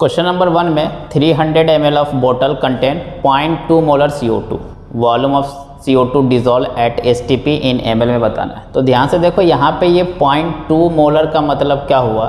Question number 1 में 300 ml of बोतल contain 0.2 molar CO2, volume of CO2 dissolve at STP in ml में बताना है। तो ध्यान से देखो यहाँ पे ये 0.2 मोलर का मतलब क्या हुआ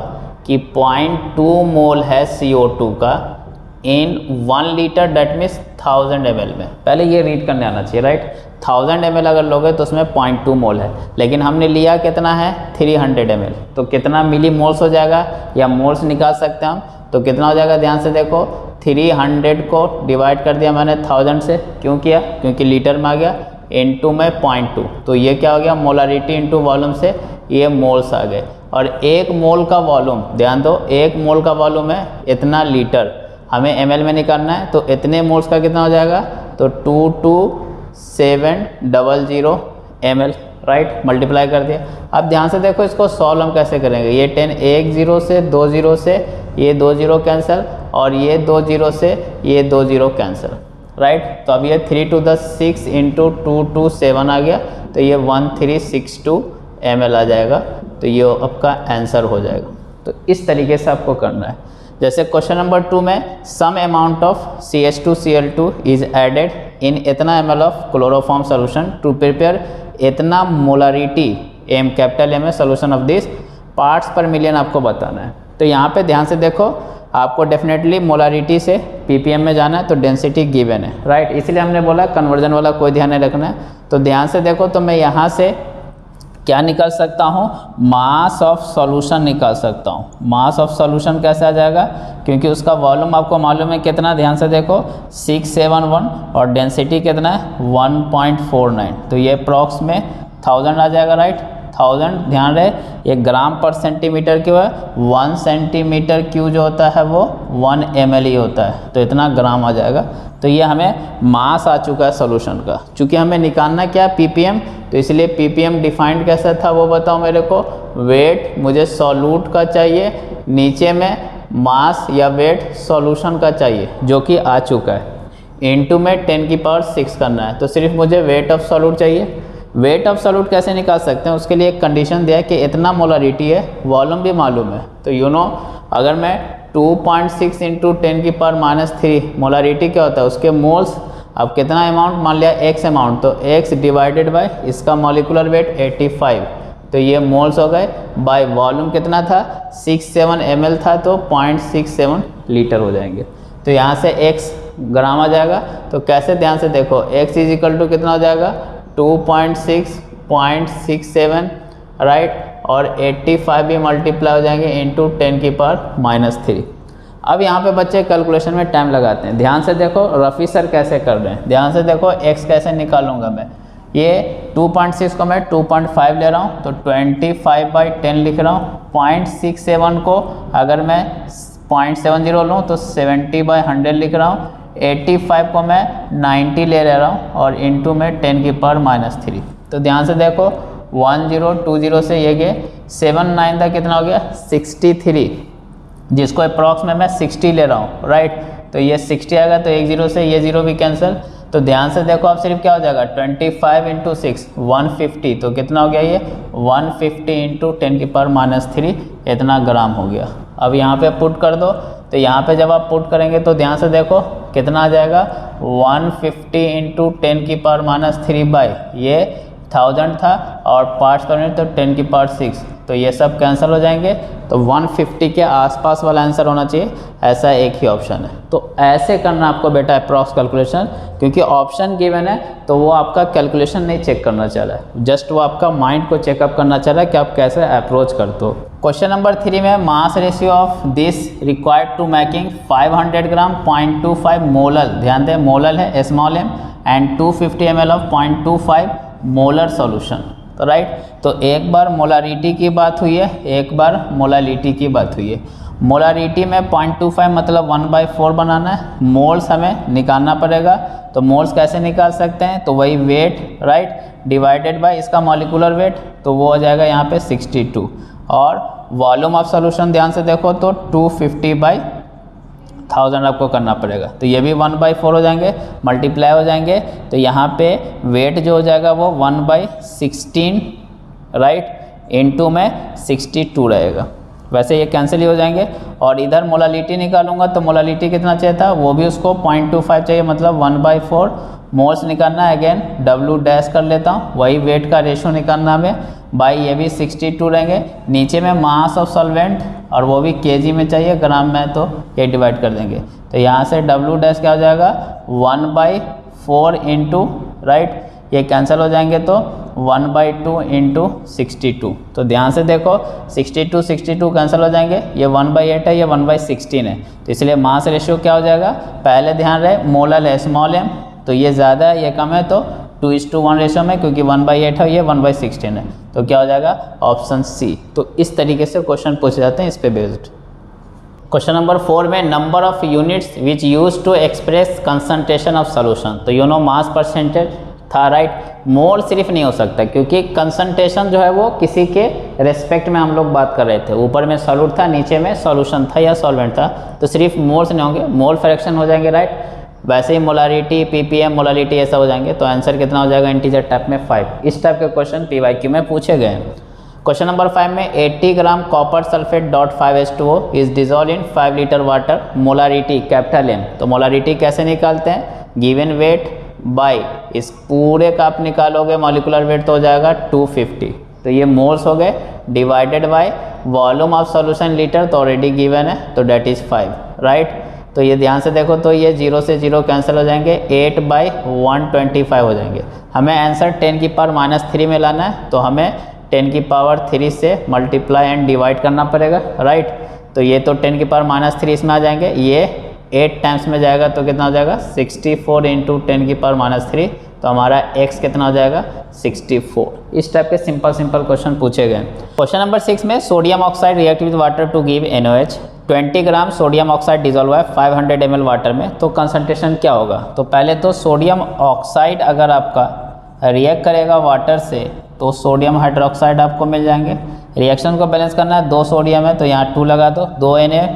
कि 0.2 मोल है CO2 का इन 1 लीटर, डेट मीन्स 1000 ml में। पहले ये रीड करने आना चाहिए, राइट। 1000 ml अगर लोगे तो उसमें 0.2 मोल है, लेकिन हमने लिया कितना है 300 ml, तो कितना मिली मोल्स हो जाएगा या मोल्स निकाल सकते हैं हम। तो कितना हो जाएगा, ध्यान से देखो 300 को डिवाइड कर दिया मैंने 1000 से, क्यों किया, क्योंकि लीटर में आ गया, इनटू में 0.2, तो ये क्या हो गया मोलारिटी इनटू वॉल्यूम से ये मोल्स आ गए। और एक मोल का वॉल्यूम, ध्यान दो, एक मोल का वॉल्यूम है इतना लीटर, हमें ml में निकालना है, तो इतने मोल्स का कितना हो जाएगा, तो 22700 ml, राइट, मल्टीप्लाई कर दिया। अब ध्यान से देखो इसको सॉल्व हम कैसे करेंगे। ये 10 एक जीरो से 2 जीरो से ये 2 जीरो कैंसिल, और ये 2 जीरो से ये 2 जीरो कैंसिल, राइट। तो अब ये 3 to the 6 इंटू 227 आ गया, तो ये 1362 ml आ जाएगा, तो ये आपका आंसर हो जाएगा। तो इस तरीके से आपको करना है। जैसे क्वेश्चन नंबर 2 में some amount of CH2Cl2 is added in इतना ml of chloroform solution to prepare इतना मोलारिटी एम कैपिटल एम है solution of this parts per million आपको बताना है। तो यहाँ पे ध्यान से देखो, आपको डेफिनेटली मोलारिटी से ppm में जाना है, तो डेंसिटी गिवन है, राइट। इसलिए हमने बोला कन्वर्जन वाला कोई ध्यान नहीं रखना है। तो ध्यान से देखो, तो मैं यहाँ से क्या निकाल सकता हूँ, मास ऑफ सॉल्यूशन निकाल सकता हूँ। मास ऑफ सॉल्यूशन कैसे आ जाएगा, क्योंकि उसका वॉल्यूम आपको मालूम है कितना, ध्यान से देखो 671, और डेंसिटी कितना है 1.49, तो ये अप्रॉक्स में 1000 आ जाएगा, राइट। 1000 ध्यान रहे ये ग्राम पर सेंटीमीटर क्यों है, 1 सेंटीमीटर क्यू जो होता है वो 1 ml ही होता है, तो इतना ग्राम आ जाएगा। तो ये हमें मास आ चुका है सॉल्यूशन का। चूँकि हमें निकालना क्या है ppm, तो इसलिए ppm डिफाइंड कैसा था वो बताओ मेरे को। वेट मुझे सॉल्यूट का चाहिए, नीचे में मास या वेट सॉल्यूशन का चाहिए जो कि आ चुका है, इनटू में 10⁶ करना है। तो सिर्फ मुझे वेट ऑफ सॉल्यूट चाहिए। वेट ऑफ सॉल्यूट कैसे निकाल सकते हैं, उसके लिए एक कंडीशन दिया है कि इतना मोलारिटी है, वॉल्यूम भी मालूम है। तो यू नो अगर मैं 2.6 इंटू 10⁻³ मोलारिटी क्या होता है उसके मोल्स, अब कितना अमाउंट मान लिया x अमाउंट, तो x डिवाइडेड बाय इसका मॉलिक्यूलर वेट 85, तो ये मोल्स हो गए, बाय वॉल्यूम कितना था 67 ml था, तो 0.67 लीटर हो जाएंगे। तो यहाँ से x ग्राम आ जाएगा। तो कैसे, ध्यान से देखो x इज इक्वल टू कितना हो जाएगा 2.6.67, राइट, और 85 भी मल्टीप्लाई हो जाएंगे इंटू 10⁻³ अब यहाँ पे बच्चे कैलकुलेशन में टाइम लगाते हैं। ध्यान से देखो रफ़ी सर कैसे कर रहे हैं, ध्यान से देखो x कैसे निकालूंगा मैं। ये 2.6 को मैं 2.5 ले रहा हूँ, तो 25/10 लिख रहा हूँ। 0.67 को अगर मैं 0.70 लूँ तो 70/100 लिख रहा हूँ। 85 को मैं 90 ले रहा हूँ, और इंटू में 10⁻³। तो ध्यान से देखो 1020 से ये गए 79 था, कितना हो गया 63, जिसको अप्रॉक्स में मैं 60 ले रहा हूँ, राइट। तो ये 60 आएगा, तो एक जीरो से ये जीरो भी कैंसिल। तो ध्यान से देखो अब सिर्फ क्या हो जाएगा 25 इंटू 6 150, तो कितना हो गया ये 150 इंटू 10⁻³ इतना ग्राम हो गया। अब यहाँ पे पुट कर दो, तो यहाँ पे जब आप पुट करेंगे तो ध्यान से देखो कितना आ जाएगा 150 इंटू 10⁻³ बाई ये 1000 था, और पार्ट्स करेंगे तो 10⁻⁶, तो ये सब कैंसिल हो जाएंगे। तो 150 के आसपास वाला आंसर होना चाहिए, ऐसा एक ही ऑप्शन है। तो ऐसे करना आपको बेटा अप्रॉक्स कैलकुलेशन, क्योंकि ऑप्शन गिवन है तो वो आपका कैलकुलेशन नहीं चेक करना चाह रहा है, जस्ट वो आपका माइंड को चेकअप करना चाह रहा है कि आप कैसे अप्रोच करते हो। क्वेश्चन नंबर 3 में mass ratio of this required to making 500 gram 0.25 molal, ध्यान दें मोलल है small m, and 250 ml of 0.25 molar solution, तो राइट। तो एक बार मोलारिटी की बात हुई है, एक बार मोलालिटी की बात हुई है। मोलारिटी में 0.25 मतलब 1/4 बनाना है, मोल्स हमें निकालना पड़ेगा। तो मोल्स कैसे निकाल सकते हैं, तो वही वेट, राइट, डिवाइडेड बाय इसका मॉलिक्यूलर वेट, तो वो हो जाएगा यहाँ पे 62, और वॉल्यूम ऑफ सॉल्यूशन ध्यान से देखो तो 250/1000 आपको करना पड़ेगा। तो ये भी 1/4 हो जाएंगे, मल्टीप्लाई हो जाएंगे, तो यहाँ पे वेट जो हो जाएगा वो 1/16, राइट, इंटू में 62 रहेगा। वैसे ये कैंसिल ही हो जाएंगे। और इधर मोलालिटी निकालूंगा तो मोलालिटी कितना चाहिए था, वो भी उसको 0.25 चाहिए, मतलब 1/4 मोल्स निकालना है। अगेन W डैश कर लेता हूँ, वही वेट का रेशियो निकालना हमें, बाई ये भी 62 रहेंगे। नीचे में मास ऑफ सॉल्वेंट और वो भी केजी में चाहिए, ग्राम में तो ये डिवाइड कर देंगे। तो यहाँ से W डैश क्या हो जाएगा 1/4 इंटू, राइट, ये कैंसिल हो जाएंगे तो 1/2 इंटू 62। तो ध्यान से देखो 62 कैंसिल हो जाएंगे, ये 1/8 है, ये 1/16 है, तो इसलिए मास रेशियो क्या हो जाएगा, पहले ध्यान रहे मोलल है स्मॉल m, तो ये ज़्यादा है ये कम है, तो 2:1 रेशियो में, क्योंकि 1/8 है, ये 1/16 है, तो क्या हो जाएगा ऑप्शन सी। तो इस तरीके से क्वेश्चन पूछे जाते हैं इस पे बेस्ड। क्वेश्चन नंबर 4 में number of units which use to express concentration of solution, तो यू नो मास परसेंटेज था, राइट। मोल सिर्फ नहीं हो सकता, क्योंकि कंसंट्रेशन जो है वो किसी के रेस्पेक्ट में हम लोग बात कर रहे थे, ऊपर में सॉल्यूट था, नीचे में सॉल्यूशन था या सॉल्वेंट था, तो सिर्फ मोल्स नहीं होंगे, मोल फ्रैक्शन हो जाएंगे, राइट। वैसे ही मोलारिटी, ppm, मोलारिटी ऐसा हो जाएंगे, तो आंसर कितना हो जाएगा इंटीजर टाइप में 5। इस टाइप के क्वेश्चन PYQ में पूछे गए हैं। क्वेश्चन नंबर 5 में 80 gram copper sulphate .5H2O is dissolve in 5 litre water, molarity capital M, तो मोलारिटी कैसे निकालते हैं, गिवन वेट बाय इस पूरे का आप निकालोगे मॉलिकुलर वेट तो हो जाएगा 250, तो ये मोल्स हो गए, divided by volume of solution litre, तो ऑलरेडी गिवन है, तो डेट इज 5, राइट। तो ये ध्यान से देखो, तो ये 0 से 0 कैंसिल हो जाएंगे, 8/125 हो जाएंगे। हमें आंसर 10 की पावर -3 में लाना है, तो हमें 10 की पावर 3 से मल्टीप्लाई एंड डिवाइड करना पड़ेगा, राइट। तो ये तो 10 की पावर -3 इसमें आ जाएंगे, ये 8 टाइम्स में जाएगा, तो कितना हो जाएगा 64 इंटू 10 की पावर -3, तो हमारा x कितना हो जाएगा 64। इस टाइप के सिंपल क्वेश्चन पूछे गए। क्वेश्चन नंबर 6 में sodium oxide react with water to give NaOH, 20 gram sodium oxide dissolve है 500 ml वाटर में, तो कंसंट्रेशन क्या होगा। तो पहले तो सोडियम ऑक्साइड अगर आपका रिएक्ट करेगा वाटर से तो सोडियम हाइड्रोक्साइड आपको मिल जाएंगे। रिएक्शन को बैलेंस करना है, 2 सोडियम है तो यहाँ 2 लगा दो, 2 Na,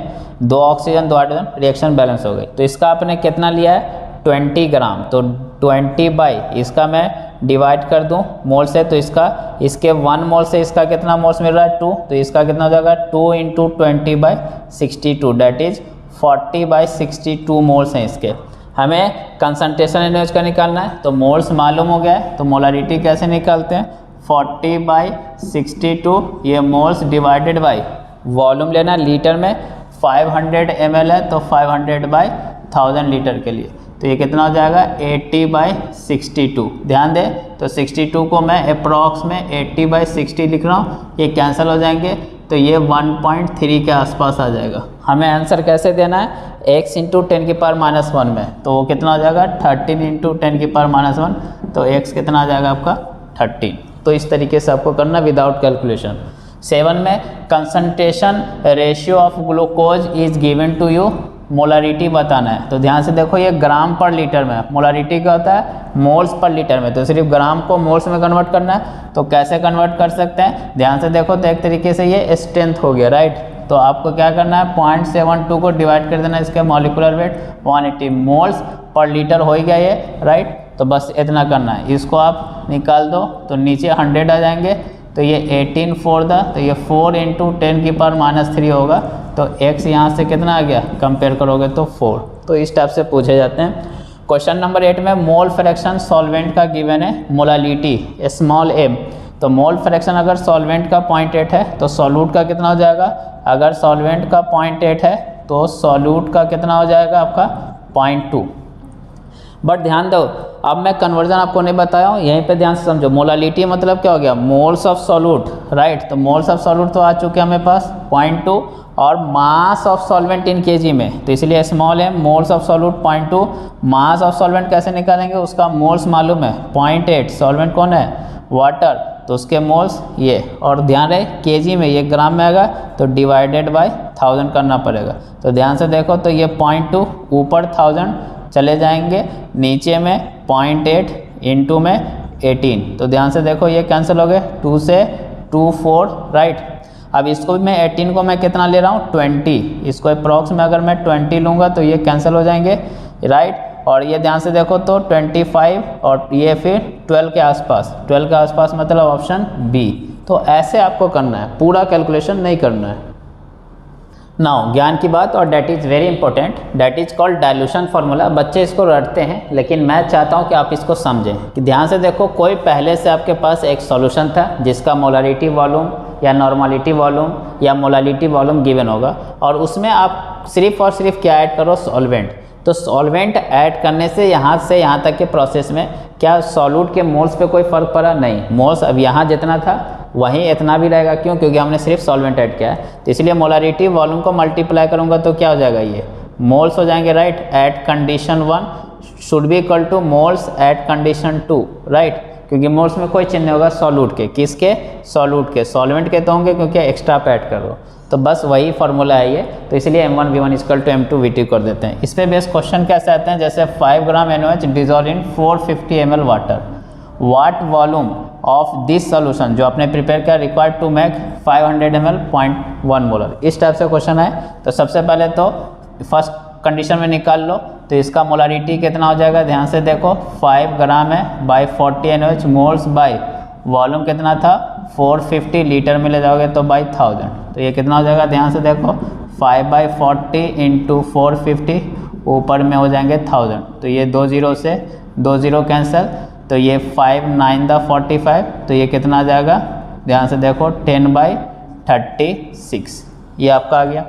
2 oxygen 2 hydrogen, reaction balance हो गई। तो इसका आपने कितना लिया है 20 ग्राम, तो 20 बाई इसका मैं डिवाइड कर दूं मोल से, तो इसके 1 मोल से इसका कितना मोल्स मिल रहा है 2, तो इसका कितना हो जाएगा 2 इंटू 20/62, डेट इज 40/62 मोल्स हैं इसके। हमें कंसंट्रेशन NaOH का निकालना है, तो मोल्स मालूम हो गया है, तो मोलारिटी कैसे निकालते हैं 40/62, ये मोल्स डिवाइडेड बाई वॉल्यूम लेना लीटर में, 500 ml है तो 500/1000 लीटर के लिए, तो ये कितना हो जाएगा 80/62। ध्यान दें तो 62 को मैं अप्रॉक्स में 80/60 लिख रहा हूँ, ये कैंसिल हो जाएंगे, तो ये 1.3 के आसपास आ जाएगा। हमें आंसर कैसे देना है x इंटू 10 की पावर -1 में, तो वो कितना हो जाएगा 13 इंटू 10 की पावर -1, तो x कितना आ जाएगा आपका 13। तो इस तरीके से आपको करना विदाउट कैलकुलेशन। 7 में concentration ratio of glucose is given to you, molarity बताना है। तो ध्यान से देखो ये ग्राम पर लीटर में, मोलारिटी क्या होता है मोल्स पर लीटर में, तो सिर्फ ग्राम को मोल्स में कन्वर्ट करना है। तो कैसे कन्वर्ट कर सकते हैं, ध्यान से देखो, तो एक तरीके से ये स्ट्रेंथ हो गया, राइट। तो आपको क्या करना है 0.72 को डिवाइड कर देना इसके molecular weight, 180 moles per litre हो गया ये, राइट। तो बस इतना करना है, इसको आप निकाल दो तो नीचे 100 आ जाएंगे, तो ये 18 4 द, तो ये 4 इंटू 10 की पावर -3 होगा, तो x यहाँ से कितना आ गया कंपेयर करोगे तो 4। तो इस टाइप से पूछे जाते हैं। क्वेश्चन नंबर 8 में मोल फ्रैक्शन सॉल्वेंट का गिवन है, मोलालिटी स्मॉल m, तो मोल फ्रैक्शन अगर सॉल्वेंट का 0.8 है तो सॉल्यूट का कितना हो जाएगा, अगर सॉल्वेंट का 0.8 है तो सॉल्यूट का कितना हो जाएगा आपका 0.2। बट ध्यान दो, अब मैं कन्वर्जन आपको नहीं बताया हूँ, यहीं पे ध्यान से समझो। मोलालिटी मतलब क्या हो गया मोल्स ऑफ सॉल्यूट, राइट। तो मोल्स ऑफ सॉल्यूट तो आ चुके हैं हमें पास 0.2, और mass of solvent in KG में, तो इसलिए स्मॉल है, moles of solute 0.2। Mass of solvent कैसे निकालेंगे, उसका मोल्स मालूम है 0.8, सॉल्वेंट कौन है वाटर, तो उसके मोल्स ये, और ध्यान रहे केजी में, ये ग्राम में आएगा तो डिवाइडेड बाय 1000 करना पड़ेगा। तो ध्यान से देखो, तो ये 0.2 ऊपर 1000 चले जाएंगे, नीचे में 0.8 इंटू में 18, तो ध्यान से देखो ये कैंसिल हो गए, 2 से 2 4, राइट। अब इसको भी मैं 18 को मैं कितना ले रहा हूँ 20, इसको अप्रॉक्स में अगर मैं 20 लूँगा तो ये कैंसिल हो जाएंगे, राइट। और ये ध्यान से देखो तो 25 और ये फिर 12 के आसपास, 12 के आसपास मतलब ऑप्शन बी। तो ऐसे आपको करना है, पूरा कैलकुलेशन नहीं करना है। नाउ ज्ञान की बात, और that is very important, that is called dilution formula. बच्चे इसको रटते हैं, लेकिन मैं चाहता हूँ कि आप इसको समझें कि ध्यान से देखो, कोई पहले से आपके पास एक सॉल्यूशन था जिसका मोलारिटी वॉल्यूम या नॉर्मलिटी वॉल्यूम या मोलालिटी वॉल्यूम गिवन होगा, और उसमें आप सिर्फ और सिर्फ क्या ऐड करो, सॉल्वेंट। तो सॉल्वेंट ऐड करने से यहाँ तक के प्रोसेस में क्या सॉल्यूट के मोल्स पे कोई फ़र्क पड़ा? नहीं, मोल्स अब यहाँ जितना था वहीं इतना भी रहेगा। क्यों? क्योंकि हमने सिर्फ सॉल्वेंट ऐड किया है। तो इसलिए मोलारिटी वॉल्यूम को मल्टीप्लाई करूँगा तो क्या हो जाएगा, ये मोल्स हो जाएंगे, right. At condition 1 should be equal to moles at condition 2, right, क्योंकि मोल्स में कोई चिन्ह नहीं होगा सॉल्यूट के। किसके? सॉल्यूट के। सॉल्वेंट के तो होंगे क्योंकि एक्स्ट्रा पे ऐड कर रहे हो। तो बस वही फार्मूला है ये। तो इसलिए M1 V1 equal to M2 V2 कर देते हैं। इस पर बेस क्वेश्चन कैसे आते हैं, जैसे 5 gram NaOH dissolve in 450 ml water, what volume of this solution जो आपने प्रिपेयर किया required to make 500 ml 0.1 molar. इस टाइप से क्वेश्चन है। तो सबसे पहले तो फर्स्ट कंडीशन में निकाल लो, तो इसका मोलारिटी कितना हो जाएगा, ध्यान से देखो, 5 ग्राम है by 40 NaOH moles by volume कितना था 450 लीटर में ले जाओगे तो बाई 1000। तो ये कितना हो जाएगा, ध्यान से देखो, 5/40 इंटू 450, ऊपर में हो जाएंगे 1000। तो ये 2 0 से 2 0 कैंसिल, तो ये 5 9 दा 45, तो ये कितना आ जाएगा, ध्यान से देखो, 10/36, ये आपका आ गया।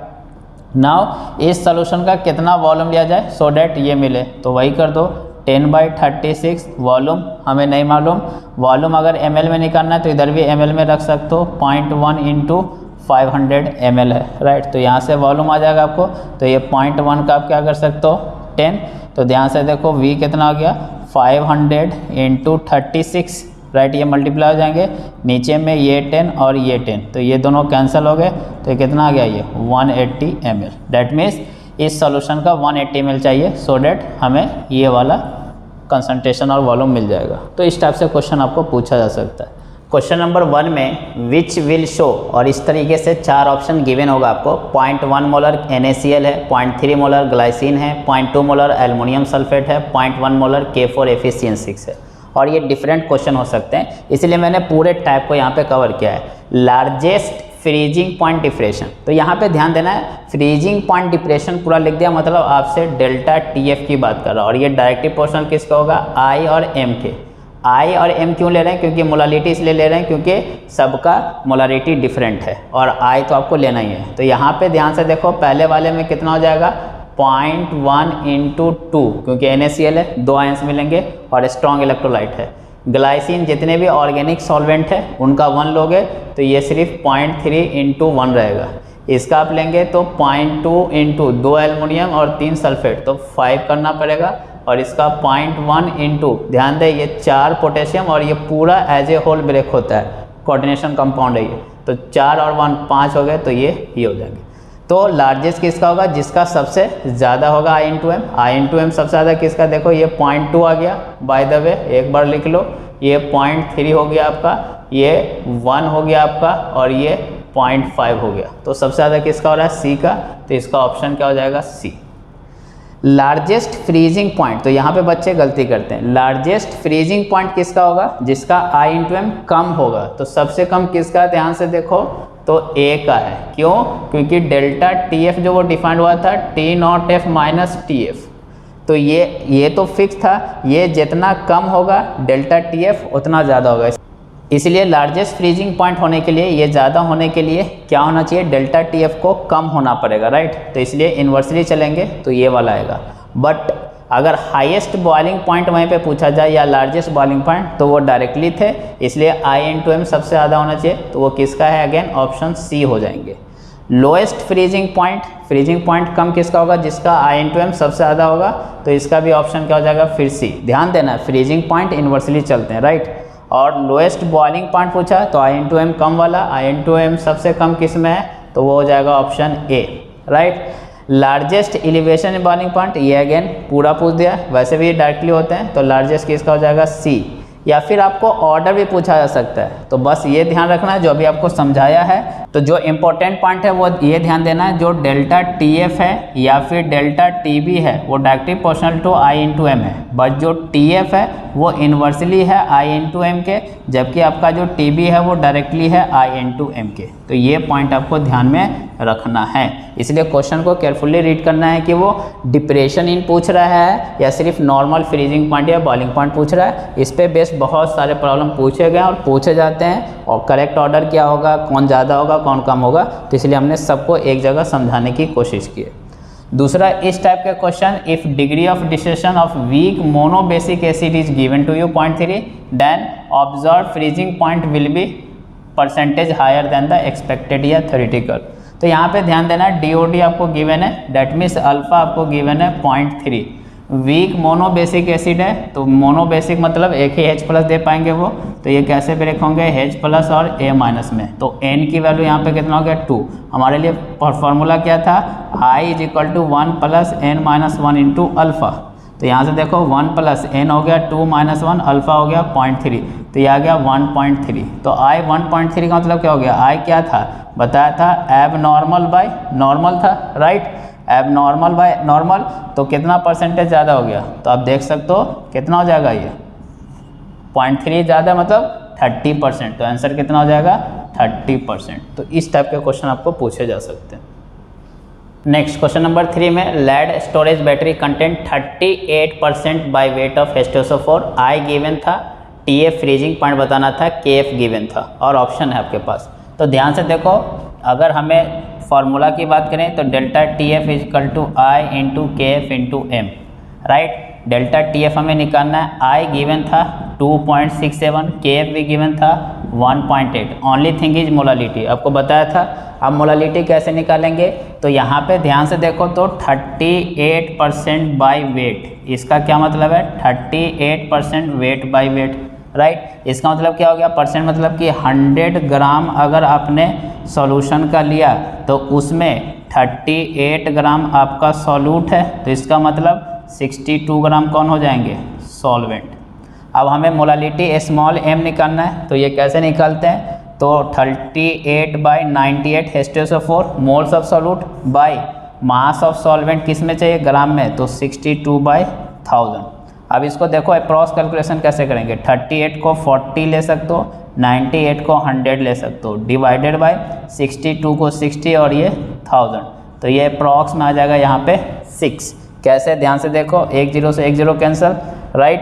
नाउ इस सोल्यूशन का कितना वॉल्यूम लिया जाए सो डैट ये मिले, तो वही कर दो, 10/36। वॉल्यूम हमें नहीं मालूम, वॉल्यूम अगर ml में निकालना है तो इधर भी ml में रख सकते हो, 0.1 इंटू 500 ml है, राइट। तो यहाँ से वॉल्यूम आ जाएगा आपको, तो ये 0.1 का आप क्या कर सकते हो, 10। तो ध्यान से देखो V कितना हो गया, 500 इंटू 36, राइट, ये मल्टीप्लाई हो जाएंगे, नीचे में ये 10 और ये 10, तो ये दोनों कैंसिल हो गए, तो ये कितना आ गया, ये 180 ml। डैट मीन्स इस सॉल्यूशन का 180 ml चाहिए, सो डैट हमें ये वाला कंसंट्रेशन और वॉल्यूम मिल जाएगा। तो इस टाइप से क्वेश्चन आपको पूछा जा सकता है। क्वेश्चन नंबर 1 में विच विल शो, और इस तरीके से 4 ऑप्शन गिवन होगा आपको। 0.1 मोलर NaCl है, 0.3 मोलर ग्लाइसिन है, 0.2 मोलर एल्युमिनियम सल्फेट है, 0.1 मोलर K4FeCN6 है, और ये डिफरेंट क्वेश्चन हो सकते हैं, इसलिए मैंने पूरे टाइप को यहाँ पे कवर किया है। लार्जेस्ट फ्रीजिंग पॉइंट डिप्रेशन, तो यहाँ पे ध्यान देना है, फ्रीजिंग पॉइंट डिप्रेशन पूरा लिख दिया, मतलब आपसे डेल्टा TF की बात कर रहा है, और ये डायरेक्टिव पोर्शन किसका होगा, I और M के। I और M क्यों ले रहे हैं, क्योंकि मोलारिटी इसलिए ले रहे हैं क्योंकि सबका मोलारिटी डिफरेंट है, और I तो आपको लेना ही है। तो यहाँ पे ध्यान से देखो, पहले वाले में कितना हो जाएगा, 0.1 इंटू 2, क्योंकि NaCl है, 2 आयंस मिलेंगे और स्ट्रॉन्ग इलेक्ट्रोलाइट है। ग्लाइसिन जितने भी ऑर्गेनिक सॉल्वेंट है उनका 1 लोगे तो ये सिर्फ 0.3 इंटू 1 रहेगा। इसका आप लेंगे तो 0.2 इंटू 2 एल्युमिनियम और 3 सल्फेट, तो 5 करना पड़ेगा, और इसका 0.1 इंटू, ध्यान दें, ये 4 पोटेशियम और ये पूरा एज ए होल ब्रेक होता है, कोऑर्डिनेशन कंपाउंड है ये, तो 4 और 1 5 हो गए, तो ये हो जाएंगे। तो लार्जेस्ट किसका होगा, जिसका सबसे ज़्यादा होगा I इंटू M सबसे ज़्यादा किसका, देखो ये 0.2 आ गया, बाय द वे एक बार लिख लो, ये 0.3 हो गया आपका, ये 1 हो गया आपका, और ये 0.5 हो गया। तो सबसे ज़्यादा किसका हो रहा है, C का, तो इसका ऑप्शन क्या हो जाएगा, C। लार्जेस्ट फ्रीजिंग पॉइंट, तो यहाँ पे बच्चे गलती करते हैं, लार्जेस्ट फ्रीजिंग पॉइंट किसका होगा, जिसका I इंटू M कम होगा। तो सबसे कम किसका, ध्यान से देखो, तो A का है। क्यों? क्योंकि डेल्टा TF जो वो डिफाइंड हुआ था T0F माइनस TF, तो ये तो फिक्स था, ये जितना कम होगा डेल्टा TF उतना ज़्यादा होगा। इसलिए लार्जेस्ट फ्रीजिंग पॉइंट होने के लिए, ये ज़्यादा होने के लिए क्या होना चाहिए, डेल्टा TF को कम होना पड़ेगा, राइट। तो इसलिए इन्वर्सली चलेंगे तो ये वाला आएगा। बट अगर हाईएस्ट बॉइलिंग पॉइंट वहीं पे पूछा जाए या लार्जेस्ट बॉइलिंग पॉइंट, तो वो डायरेक्टली थे, इसलिए I इंटू M सबसे ज़्यादा होना चाहिए, तो वो किसका है, अगेन ऑप्शन C हो जाएंगे। लोएस्ट फ्रीजिंग पॉइंट कम किसका होगा, जिसका I इंटू M सबसे ज़्यादा होगा, तो इसका भी ऑप्शन क्या हो जाएगा, फिर C। ध्यान देना, फ्रीजिंग पॉइंट इन्वर्सली चलते हैं, राइट। और लोएस्ट बॉइलिंग पॉइंट पूछा तो I इंटू M कम वाला, I इंटू M सबसे कम किस में है, तो वो हो जाएगा option A, right. Largest elevation in boiling point, ये अगेन पूरा पूछ दिया, वैसे भी ये डायरेक्टली होते हैं, तो लार्जेस्ट किसका हो जाएगा, C। या फिर आपको ऑर्डर भी पूछा जा सकता है, तो बस ये ध्यान रखना है जो अभी आपको समझाया है, तो तो जो इम्पोर्टेंट पॉइंट है वो ये ध्यान देना है, जो डेल्टा टी एफ है या फिर डेल्टा टी बी है वो directly proportional to I into M है, बट जो टी एफ है वो इन्वर्सली है आई इंटू एम के, जबकि आपका जो टी बी है वो डायरेक्टली है आई इंटू एम के। तो ये पॉइंट आपको ध्यान में रखना है, इसलिए क्वेश्चन को केयरफुली रीड करना है कि वो डिप्रेशन इन पूछ रहा है या सिर्फ नॉर्मल फ्रीजिंग पॉइंट या बॉइलिंग पॉइंट पूछ रहा है। इस पे बेस्ड बहुत सारे प्रॉब्लम पूछे गए और पूछे जाते हैं, और करेक्ट ऑर्डर क्या होगा, कौन ज़्यादा होगा कौन कम होगा, तो इसलिए हमने सबको एक जगह समझाने की कोशिश की है। दूसरा इस टाइप के question, if degree of distillation of weak monobasic acid is given to you 0.3 then observe freezing point will be percentage higher than the expected या थ्योरेटिकल। तो यहाँ पे ध्यान देना है DOD आपको गिवन है, डेट मीन्स अल्फा आपको गिवन है 0.3। वीक मोनोबेसिक एसिड है तो मोनोबेसिक मतलब एक ही H प्लस दे पाएंगे वो, तो ये कैसे ब्रेक होंगे H प्लस और A माइनस में, तो N की वैल्यू यहाँ पे कितना हो गया 2। हमारे लिए फॉर्मूला क्या था, I is equal to 1 plus N minus 1 into alpha. तो यहाँ से देखो 1 प्लस N हो गया 2 माइनस 1, अल्फ़ा हो गया 0.3, तो ये आ गया 1.3। तो I 1.3 का मतलब क्या हो गया, I क्या था बताया था, एब नॉर्मल बाय नॉर्मल था, राइट, एब नॉर्मल बाय नॉर्मल, तो कितना परसेंटेज ज़्यादा हो गया, तो आप देख सकते हो कितना हो जाएगा, ये 0.3 ज़्यादा मतलब 30%, तो आंसर कितना हो जाएगा 30%। तो इस टाइप के क्वेश्चन आपको पूछे जा सकते हैं। नेक्स्ट क्वेश्चन नंबर 3 में lead storage battery content 38% by weight of H2SO4, I given था, TF फ्रीजिंग पॉइंट बताना था, KF गिवन था और ऑप्शन है आपके पास। तो ध्यान से देखो, अगर हमें फार्मूला की बात करें तो delta TF is equal to I into KF into M, right. Delta TF हमें निकालना है, आई गिवन था 2.67, KF भी गिवन था 1.8, ओनली थिंग इज मोलालिटी आपको बताया था। अब मोलालिटी कैसे निकालेंगे, तो यहाँ पे ध्यान से देखो तो 38% बाई वेट, इसका क्या मतलब है 38% वेट बाई वेट, राइट। इसका मतलब क्या हो गया, परसेंट मतलब कि 100 ग्राम अगर आपने सॉल्यूशन का लिया तो उसमें 38 ग्राम आपका सॉल्यूट है, तो इसका मतलब 62 ग्राम कौन हो जाएंगे सॉल्वेंट। अब हमें मोलालिटी स्मॉल m निकालना है, तो ये कैसे निकालते हैं, तो 38/98 H2SO4 moles of solute by mass of solvent किस में चाहिए ग्राम में, तो 62/1000। अब इसको देखो अप्रॉक्स कैलकुलेशन कैसे करेंगे, 38 को 40 ले सकते हो, 98 को 100 ले सकते हो, डिवाइडेड बाय 62 को 60 और ये 1000, तो ये अप्रॉक्स में आ जाएगा यहाँ पे 6। कैसे, ध्यान से देखो, 1 0 से 1 0 कैंसिल, राइट,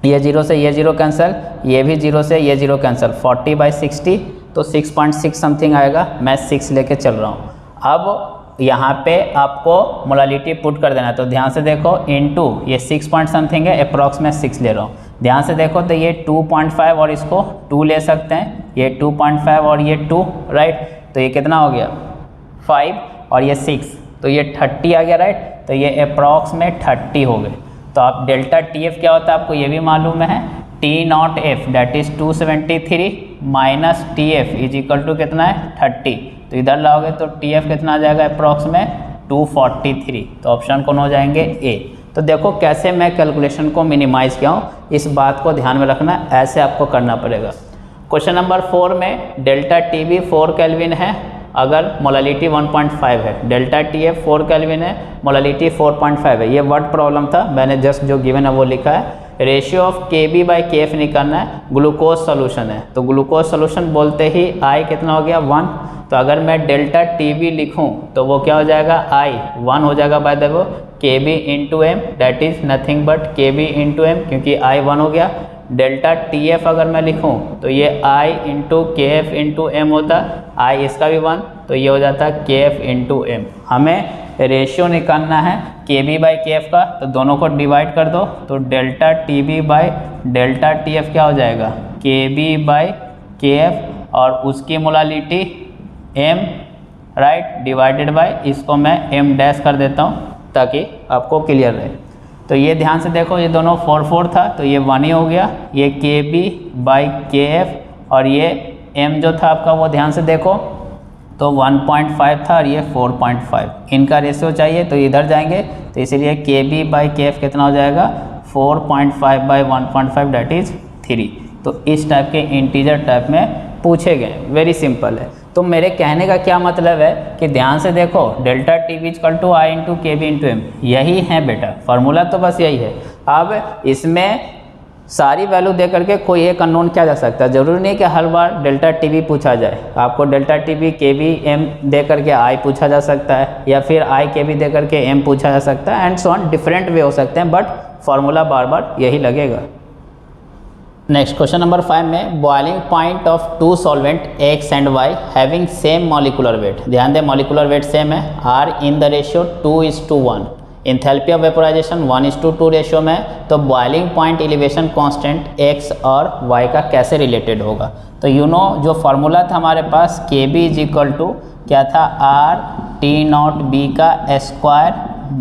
ये 0 से ये 0 कैंसिल, ये भी 0 से ये 0 कैंसिल, 40/60 तो 6.6 समथिंग आएगा, मैं 6 लेके चल रहा हूँ। अब यहाँ पे आपको मोलालिटी पुट कर देना है, तो ध्यान से देखो इनटू ये 6 पॉइंट समथिंग है, अप्रॉक्स में 6 ले रहा हूँ। ध्यान से देखो तो ये 2.5 और इसको 2 ले सकते हैं, ये 2.5 और ये 2, राइट, तो ये कितना हो गया 5 और ये 6, तो ये 30 आ गया, राइट, तो ये अप्रॉक्स में 30 हो गए। तो आप डेल्टा TF क्या होता है आपको ये भी मालूम है, T0F that is 273 minus TF is equal to कितना है 30, तो इधर लाओगे तो TF कितना आ जाएगा अप्रॉक्स में 243, तो ऑप्शन कौन हो जाएंगे A। तो देखो कैसे मैं कैलकुलेशन को मिनिमाइज़ किया हूँ, इस बात को ध्यान में रखना, ऐसे आपको करना पड़ेगा। क्वेश्चन नंबर 4 में डेल्टा TB 4 केल्विन है, अगर मोलालिटी 1.5 है, डेल्टा TF 4 केल्विन है, मोलालिटी 4.5 है, ये वर्ड प्रॉब्लम था, मैंने जस्ट जो गिवन है वो लिखा है। रेशियो ऑफ KB/KF निकालना है, ग्लूकोज सोल्यूशन है, तो ग्लूकोज सोल्यूशन बोलते ही I कितना हो गया 1, तो अगर मैं डेल्टा TB लिखूं तो वो क्या हो जाएगा I 1 हो जाएगा by the way, KB into M that is nothing but KB into M, क्योंकि I 1 हो गया। डेल्टा TF अगर मैं लिखूं तो ये I into KF into M होता, I इसका भी 1, तो ये हो जाता है KF इंटू एम। हमें रेशियो निकालना है KB/KF का, तो दोनों को डिवाइड कर दो, तो डेल्टा TB/डेल्टा TF क्या हो जाएगा KB/KF और उसकी molality M, right, divided bye, इसको मैं M डैश कर देता हूँ ताकि आपको क्लियर रहे। तो ये ध्यान से देखो, ये दोनों 4 था, तो ये 1 ही हो गया, ये KB/KF और ये M जो था आपका वो ध्यान से देखो तो 1.5 था और ये 4.5, इनका रेशियो चाहिए तो इधर जाएंगे, तो इसीलिए KB/KF कितना हो जाएगा 4.5/1.5 डेट इज 3। तो इस टाइप के इंटीजर टाइप में पूछे गए, वेरी सिंपल है। तो तो मेरे कहने का क्या मतलब है कि ध्यान से देखो, delta T V equal to I into K B into M, यही है बेटा फार्मूला, तो बस यही है। अब इसमें सारी वैल्यू दे करके कोई एक अननोन क्या जा सकता है, ज़रूरी नहीं कि हर बार डेल्टा टी वी पूछा जाए, आपको डेल्टा टी वी के बी एम दे करके आई पूछा जा सकता है, या फिर आई के बी दे करके एम पूछा जा सकता है, and so on, different way हो सकते हैं, बट फार्मूला बार बार यही लगेगा। नेक्स्ट क्वेश्चन नंबर 5 में boiling point of two solvent X and Y having same molecular weight, ध्यान दें मॉलिकुलर वेट सेम है, are in the ratio 2:1, enthalpy of vaporisation 1:2 ratio में, तो boiling point elevation constant X और Y का कैसे related होगा। तो यू नो जो फार्मूला था हमारे पास के बी इज इक्वल टू क्या था, आर टी नॉट बी का square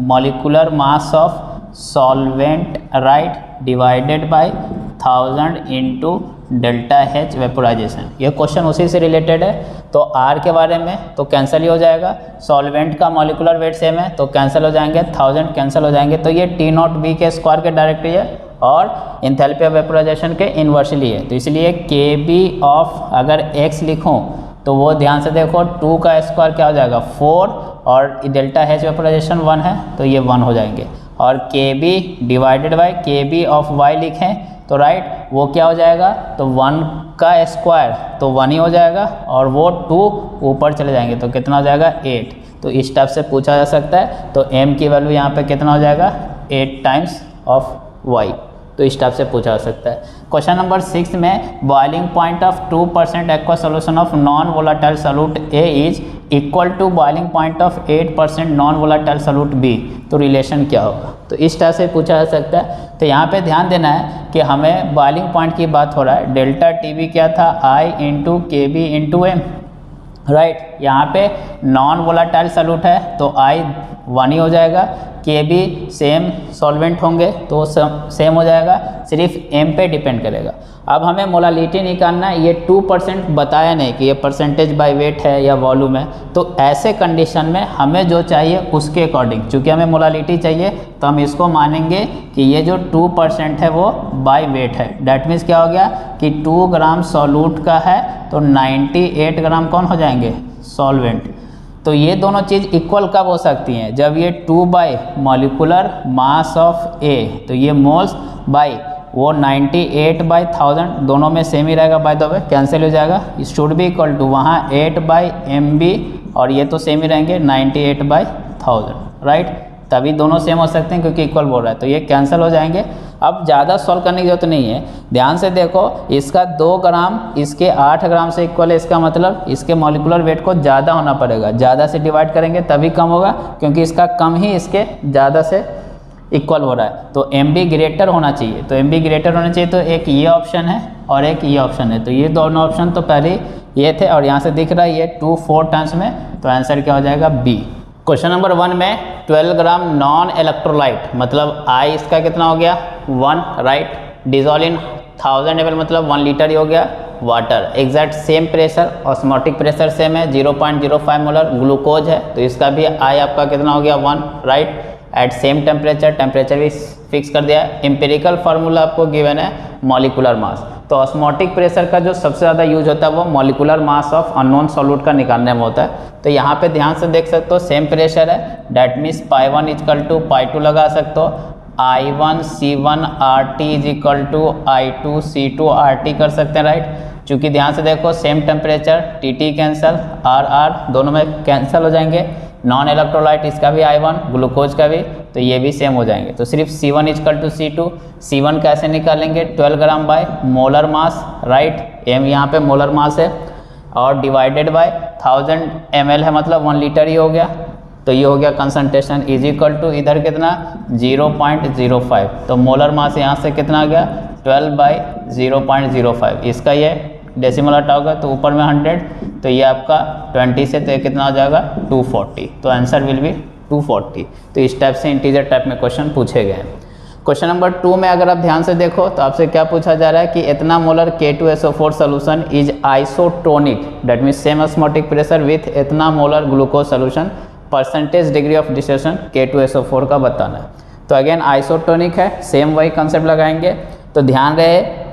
molecular mass of solvent right divided bye 1000 into delta H vaporisation. ये क्वेश्चन उसी से रिलेटेड है। तो आर के बारे में तो कैंसिल ही हो जाएगा, सॉल्वेंट का मॉलिकुलर वेट सेम है तो कैंसिल हो जाएंगे, 1000 कैंसिल हो जाएंगे, तो ये टी नॉट बी के स्क्वायर के डायरेक्टली है और इंथैल्पी ऑफ वेपोराइजेशन के इन्वर्सली है। तो इसलिए के बी ऑफ अगर एक्स लिखूँ तो वो ध्यान से देखो 2 का स्क्वायर क्या हो जाएगा 4, और डेल्टा एच वेपोराइजेशन 1 है तो ये 1 हो जाएंगे, और के बी डिवाइडेड बाई के बी ऑफ वाई लिखें तो राइट वो क्या हो जाएगा, तो 1 का स्क्वायर तो 1 ही हो जाएगा, और वो 2 ऊपर चले जाएंगे तो कितना हो जाएगा 8। तो इस टाइप से पूछा जा सकता है। तो m की वैल्यू यहाँ पे कितना हो जाएगा 8 टाइम्स ऑफ y, तो इस टाइप से पूछा जा सकता है। क्वेश्चन नंबर 6 में boiling point of 2% aqua solution of non volatile solute A is equal to boiling point of 8% non volatile solute B, तो रिलेशन क्या होगा, तो इस टाइप से पूछा जा सकता है। तो यहाँ पे ध्यान देना है कि हमें बॉइलिंग पॉइंट की बात हो रहा है, डेल्टा टी वी क्या था I into K B into M, right. यहाँ पे नॉन वोलाटाइल सॉल्यूट है तो I 1 ही हो जाएगा, के बी सेम सॉल्वेंट होंगे तो सेम हो जाएगा, सिर्फ m पे डिपेंड करेगा। अब हमें मोलालिटी निकालना है, ये 2% बताया नहीं कि ये परसेंटेज बाय वेट है या वॉल्यूम है, तो ऐसे कंडीशन में हमें जो चाहिए उसके अकॉर्डिंग, चूँकि हमें मोलालिटी चाहिए तो हम इसको मानेंगे कि ये जो 2% है वो बाय वेट है। डैट मीन्स क्या हो गया कि 2 ग्राम सॉल्यूट का है तो 98 ग्राम कौन हो जाएंगे सॉल्वेंट। तो ये दोनों चीज़ इक्वल कब हो सकती हैं, जब ये 2 by molecular mass of A, तो ये मोल्स बाई वो 98 बाई 1000 दोनों में सेम ही रहेगा, बाय द वे कैंसिल हो जाएगा, शुड बी इक्वल टू वहाँ 8 बाई MB और ये तो सेम ही रहेंगे 98 बाई 1000, राइट। तभी दोनों सेम हो सकते हैं क्योंकि इक्वल बोल रहा है, तो ये कैंसिल हो जाएंगे। अब ज़्यादा सॉल्व करने की जरूरत नहीं है, ध्यान से देखो इसका 2 ग्राम इसके 8 ग्राम से इक्वल है, इसका मतलब इसके मॉलिकुलर वेट को ज़्यादा होना पड़ेगा, ज़्यादा से डिवाइड करेंगे तभी कम होगा, क्योंकि इसका कम ही इसके ज़्यादा से इक्वल हो रहा है। तो MB ग्रेटर होना चाहिए, तो MB ग्रेटर होना चाहिए, तो एक ये ऑप्शन है और एक ये ऑप्शन है, तो ये दोनों ऑप्शन तो पहले ये थे और यहाँ से दिख रहा है ये 2-4 टाइम्स में, तो आंसर क्या हो जाएगा B। क्वेश्चन नंबर 1 में 12 ग्राम नॉन इलेक्ट्रोलाइट, मतलब I इसका कितना हो गया 1, राइट, डिजोल्व इन 1000 ml मतलब 1 लीटर ही हो गया water, exact same pressure, osmotic pressure same है 0.05 मोलर, ग्लूकोज है तो इसका भी I आपका कितना हो गया 1, right, at same temperature, temperature भी फिक्स कर दिया है। एम्पिरिकल फार्मूला आपको गिवन है मॉलिकुलर मास, तो ऑस्मोटिक प्रेशर का जो सबसे ज़्यादा यूज होता है वो molecular mass of unknown solute का निकालने में होता है। तो यहाँ पे ध्यान से देख सकते हो सेम प्रेशर है, डैट मीन्स π1 इक्वल टू π2 लगा सकते हो, I1 C1 RT is equal to I2 C2 RT कर सकते हैं, राइट। चूँकि ध्यान से देखो same temperature, TT cancel, R दोनों में कैंसिल हो जाएंगे, नॉन इलेक्ट्रोलाइट इसका भी I1, ग्लूकोज का भी, तो ये भी सेम हो जाएंगे। तो सिर्फ C1 equal to C2, C1 कैसे निकालेंगे 12 ग्राम by molar mass, right, M यहाँ पे मोलर मास है, और डिवाइडेड बाय 1000 ml है मतलब 1 लीटर ही हो गया, तो ये हो गया कंसंट्रेशन इज इक्वल टू इधर कितना 0.05, तो मोलर मास यहाँ से कितना आ गया 12 बाई 0.05, इसका ये डेसिमल हटाओगे तो ऊपर में 100, तो ये आपका 20 से तो कितना हो जाएगा 240, तो आंसर विल बी 240। तो इस टाइप से इंटीजर टाइप में क्वेश्चन पूछे गए हैं। क्वेश्चन नंबर 2 में अगर आप ध्यान से देखो तो आपसे क्या पूछा जा रहा है कि इतना molar K2SO4 solution is isotonic, that means same osmotic pressure with इतना molar glucose solution, percentage degree of distillation K2SO4 का बताना है। तो अगेन आइसोटोनिक है, सेम वही कंसेप्ट लगाएंगे। तो ध्यान रहे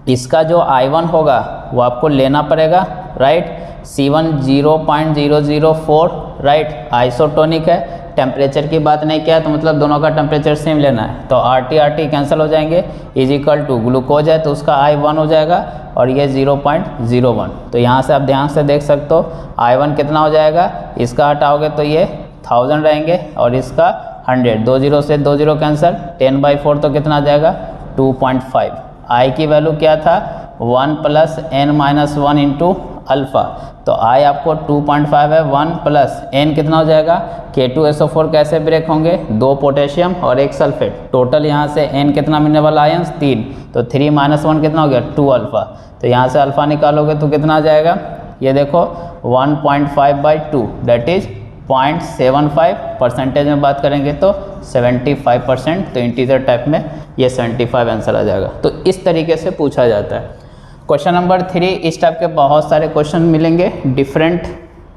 इसका जो I1 होगा वो आपको लेना पड़ेगा राइट। C1 0.004, राइट, आइसोटोनिक है। टेम्परेचर की बात नहीं किया तो मतलब दोनों का टेम्परेचर सेम लेना है, तो RT कैंसिल हो जाएंगे, इज इक्वल टू ग्लूकोज है तो उसका I1 हो जाएगा और ये 0.01। तो यहाँ से आप ध्यान से देख सकते हो I1 कितना हो जाएगा, इसका हटाओगे तो ये 1000 रहेंगे और इसका 100, 2 0 से 2 0 कैंसिल, 10/4 तो कितना आ जाएगा 2.5। I की वैल्यू क्या था 1 + n-1 इंटू अल्फ़ा, तो I आपको 2.5 है, 1 + n कितना हो जाएगा, K2SO4 कैसे ब्रेक होंगे, 2 पोटेशियम और 1 सल्फेट, टोटल यहाँ से n कितना मिलने वाला आयंस 3, तो 3 - 1 कितना हो गया 2 अल्फ़ा। तो यहाँ से अल्फ़ा निकालोगे तो कितना आ जाएगा, ये देखो 1.5/2 दैट इज 0.75, परसेंटेज में बात करेंगे तो 75%, तो इंटीजर टाइप में ये 75 आंसर आ जाएगा। तो इस तरीके से पूछा जाता है। क्वेश्चन नंबर 3, इस टाइप के बहुत सारे क्वेश्चन मिलेंगे, डिफरेंट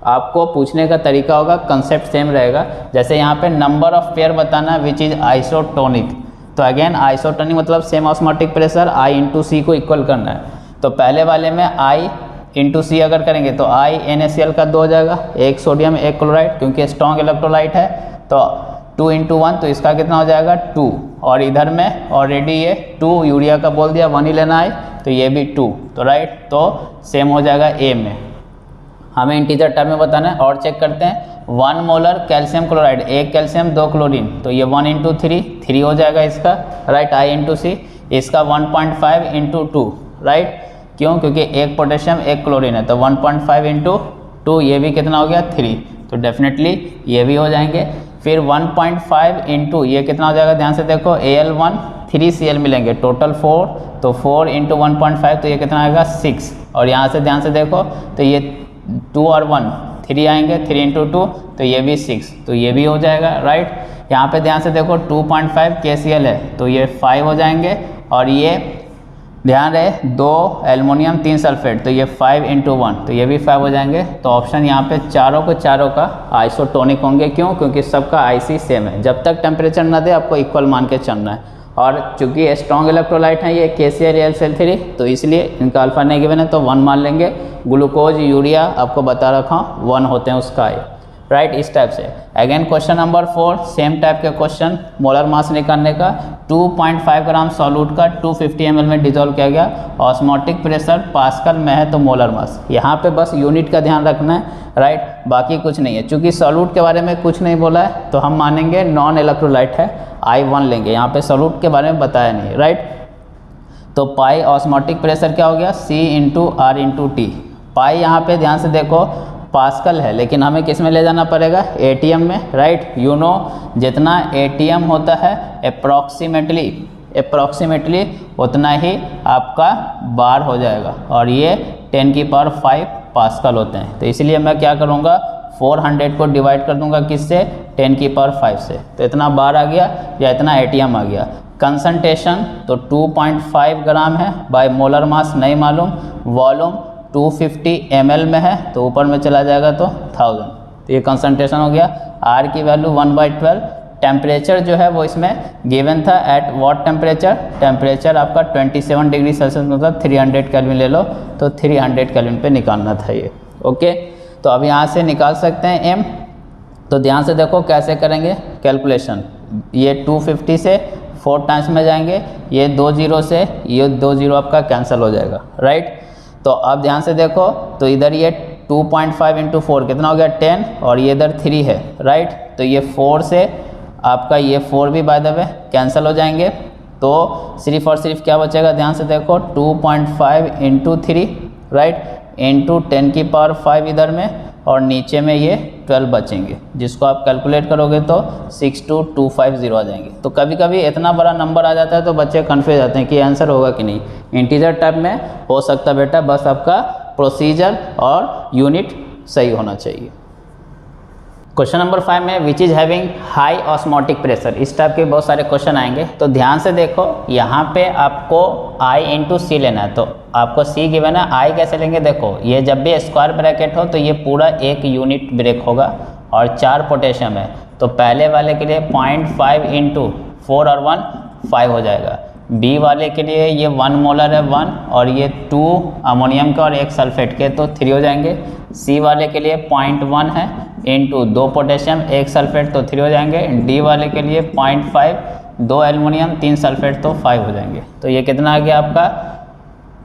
आपको पूछने का तरीका होगा, कंसेप्ट सेम रहेगा। जैसे यहाँ पे नंबर ऑफ पेयर बताना विच इज आइसोटोनिक, तो अगेन आइसोटोनिक मतलब same osmotic pressure I × C को इक्वल करना है। तो पहले वाले में I × C अगर करेंगे तो I NaCl का 2 हो जाएगा, 1 सोडियम 1 क्लोराइड, क्योंकि स्ट्रॉन्ग इलेक्ट्रोलाइट है तो 2 × 1 तो इसका कितना हो जाएगा 2, और इधर में ऑलरेडी ये 2 यूरिया का बोल दिया, 1 ही लेना है तो ये भी 2, तो राइट, तो सेम हो जाएगा A में। हमें इंटीजर टर्म में बताना है और चेक करते हैं। 1 molar calcium chloride, 1 calcium 2 chlorine, तो ये 1 × 3, 3 हो जाएगा इसका, राइट, I × C। इसका 1.5 × 2, राइट, क्यों, क्योंकि 1 पोटेशियम 1 क्लोरीन है, तो 1.5 × 2, ये भी कितना हो गया 3, तो डेफिनेटली ये भी हो जाएंगे। फिर 1.5 × ये कितना हो जाएगा, ध्यान से देखो, Al1 3Cl मिलेंगे, टोटल 4, तो 4 × 1.5 तो ये कितना आएगा 6, और यहाँ से ध्यान से देखो तो ये 2 और 1 3 आएंगे, 3 × 2 तो ये भी 6, तो ये भी हो जाएगा, राइट। यहाँ पे ध्यान से देखो 2.5 KCl है तो ये 5 हो जाएंगे, और ये ध्यान रहे 2 एल्युमिनियम 3 सल्फेट तो ये 5 × 1 तो ये भी 5 हो जाएंगे। तो ऑप्शन यहाँ पे चारों का आइसोटोनिक होंगे, क्यों, क्योंकि सबका IC सेम है। जब तक टेम्परेचर ना दे आपको इक्वल मान के चलना है, और चूंकि स्ट्रॉन्ग इलेक्ट्रोलाइट है ये KCl AlCl3, तो इसलिए इनका अल्फा नहीं गिवन है तो 1 मान लेंगे। ग्लूकोज यूरिया आपको बता रखा हूँ 1 होते हैं उसका I, राइट, इस टाइप से। Again question number 4, same type के क्वेश्चन, मोलर मास निकालने का। 2.5 ग्राम सॉल्यूट का 250 ml में डिजोल्व किया गया, ऑस्मोटिक प्रेशर पास्कल में है तो मोलर मास, यहाँ पे बस यूनिट का ध्यान रखना है, राइट, बाकी कुछ नहीं है। चूंकि सॉल्यूट के बारे में कुछ नहीं बोला है तो हम मानेंगे नॉन इलेक्ट्रोलाइट है, I1 लेंगे, यहाँ पे सॉल्यूट के बारे में बताया नहीं, राइट। तो पाई ऑस्मोटिक प्रेशर क्या हो गया C × R × T। पाई यहाँ पे ध्यान से देखो पास्कल है, लेकिन हमें किस में ले जाना पड़ेगा, ATM में, राइट। यू नो जितना ATM होता है अप्रॉक्सीमेटली उतना ही आपका बार हो जाएगा, और ये 10⁵ पास्कल होते हैं। तो इसलिए मैं क्या करूँगा 400 को डिवाइड कर दूंगा किससे, 10⁵ से, तो इतना बार आ गया या इतना ATM आ गया। कंसंट्रेशन तो 2.5 ग्राम है, बाय मोलर मास नहीं मालूम, वॉल्यूम 250 ml में है तो ऊपर में चला जाएगा तो 1000, तो ये कंसंट्रेशन हो गया। R की वैल्यू 1/12। टेम्परेचर जो है वो इसमें गिवन था एट व्हाट टेम्परेचर आपका 27 डिग्री सेल्सियस, मतलब 300 केल्विन ले लो, तो 300 केल्विन पे निकालना था ये, ओके। तो अब यहाँ से निकाल सकते हैं M। तो ध्यान से देखो कैसे करेंगे कैलकुलेशन, ये 250 से 4 टाइम्स में जाएंगे, ये 2 0 से ये 2 0 आपका कैंसिल हो जाएगा, राइट। तो अब ध्यान से देखो तो इधर ये 2.5 × 4 कितना हो गया 10, और ये इधर 3 है, राइट। तो ये 4 से आपका ये 4 भी बाय द वे कैंसिल हो जाएंगे, तो सिर्फ और सिर्फ क्या बचेगा, ध्यान से देखो 2.5 × 3, राइट, × 10⁵ इधर में, और नीचे में ये 12 बचेंगे, जिसको आप कैलकुलेट करोगे तो 62250 आ जाएंगे। तो कभी कभी इतना बड़ा नंबर आ जाता है तो बच्चे कन्फ्यूज जाते हैं कि आंसर होगा कि नहीं। इंटीजर टाइप में हो सकता है बेटा, बस आपका प्रोसीजर और यूनिट सही होना चाहिए। क्वेश्चन नंबर 5 में which is having high osmotic pressure, इस टाइप के बहुत सारे क्वेश्चन आएंगे। तो ध्यान से देखो यहाँ पे आपको I × C लेना है, तो आपको C गिवन है, I कैसे लेंगे, देखो ये जब भी स्क्वायर ब्रैकेट हो तो ये पूरा 1 यूनिट ब्रेक होगा, और 4 पोटेशियम है, तो पहले वाले के लिए 0.5 × 4 और 1 5 हो जाएगा। बी वाले के लिए ये 1 मोलर है 1, और ये 2 अमोनियम का और 1 सल्फेट के तो 3 हो जाएंगे। सी वाले के लिए 0.1 है इंटू 2 पोटेशियम 1 सल्फेट तो 3 हो जाएंगे। डी वाले के लिए 0.5 2 एल्युमिनियम 3 सल्फेट तो 5 हो जाएंगे। तो ये कितना आ गया आपका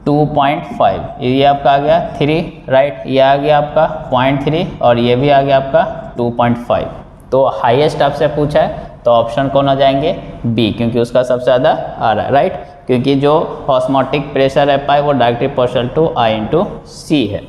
2.5, ये आपका आ गया 3, राइट। ये आ गया आपका 0.3 और ये भी आ गया आपका 2.5। तो हाईएस्ट आपसे पूछा है तो ऑप्शन कौन आ जाएंगे, बी, क्योंकि उसका सबसे ज़्यादा आ रहा है, राइट। क्योंकि जो ऑस्मोटिक प्रेशर है पाई वो directly proportional to I into C है।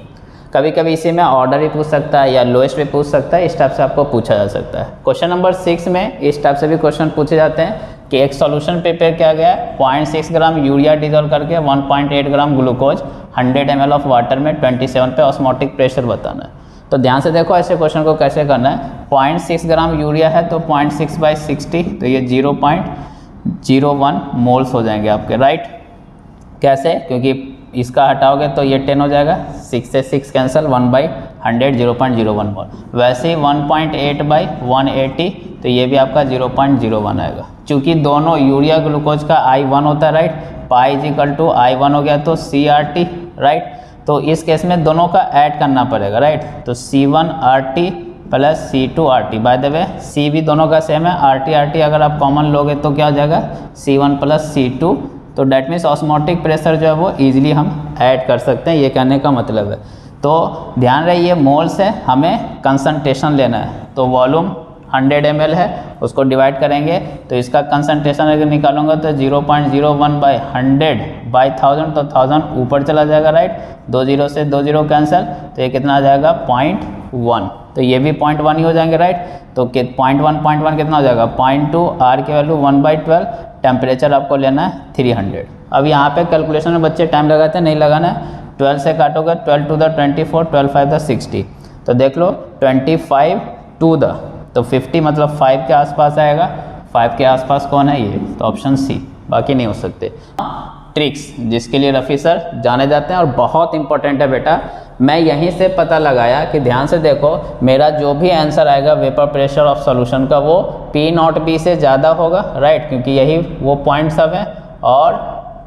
कभी कभी इसी में ऑर्डर भी पूछ सकता है या लोएस्ट भी पूछ सकता है, इस टाइप से आपको पूछा जा सकता है। क्वेश्चन नंबर 6 में इस टाइप से भी क्वेश्चन पूछे जाते हैं कि एक सॉल्यूशन प्रिपेयर किया गया है, 0.6 ग्राम यूरिया डिजोल्व करके 1.8 gram glucose 100 ml of water में 27 पे ऑस्मोटिक प्रेशर बताना है। तो ध्यान से देखो ऐसे क्वेश्चन को कैसे करना है। 0.6 ग्राम यूरिया है तो 0.6/60 तो ये 0.01 मोल्स हो जाएंगे आपके, राइट। कैसे, क्योंकि इसका हटाओगे तो ये 10 हो जाएगा, 6 से 6 कैंसिल, 1/100 0.01 मोल। वैसे ही 1.8/180 तो ये भी आपका 0.01 आएगा। चूँकि दोनों यूरिया ग्लूकोज का I1 होता है, राइट, पाई = I1 हो गया तो CRT, राइट। तो इस केस में दोनों का ऐड करना पड़ेगा, राइट। तो C1RT plus C2RT, bye the way C भी दोनों का सेम है, RT अगर आप कॉमन लोगे तो क्या हो जाएगा C1 प्लस C2। तो डैट मीन्स ऑस्मोटिक प्रेशर जो है वो ईजिली हम ऐड कर सकते हैं, ये कहने का मतलब है। तो ध्यान रहे ये मोल्स है, हमें कंसंट्रेशन लेना है। तो वॉल्यूम 100 ml है, उसको डिवाइड करेंगे तो इसका कंसंट्रेशन अगर निकालूंगा तो 0.01/100/1000 तो 1000 ऊपर चला जाएगा, राइट। 2 0 से 2 0 कैंसिल तो ये कितना आ जाएगा 0.1, तो ये भी 0.1 ही हो जाएंगे, राइट। तो 0.1 कितना हो जाएगा 0.2, आर की वैल्यू 1/12, टेम्परेचर आपको लेना है 300। अब यहाँ पे कैलकुलेशन में बच्चे टाइम लगाते हैं, नहीं लगाना है। 12 से काटोगे 12 to the 24, 12 5 the 60, तो देख लो 25 to the तो 50 मतलब 5 के आसपास आएगा। 5 के आसपास कौन है ये, तो ऑप्शन सी, बाकी नहीं हो सकते। ट्रिक्स जिसके लिए रफ़ी सर जाने जाते हैं और बहुत इंपॉर्टेंट है बेटा, मैं यहीं से पता लगाया कि ध्यान से देखो मेरा जो भी आंसर आएगा वेपर प्रेशर ऑफ सॉल्यूशन का वो P0B से ज़्यादा होगा, राइट, क्योंकि यही वो पॉइंट सब है, और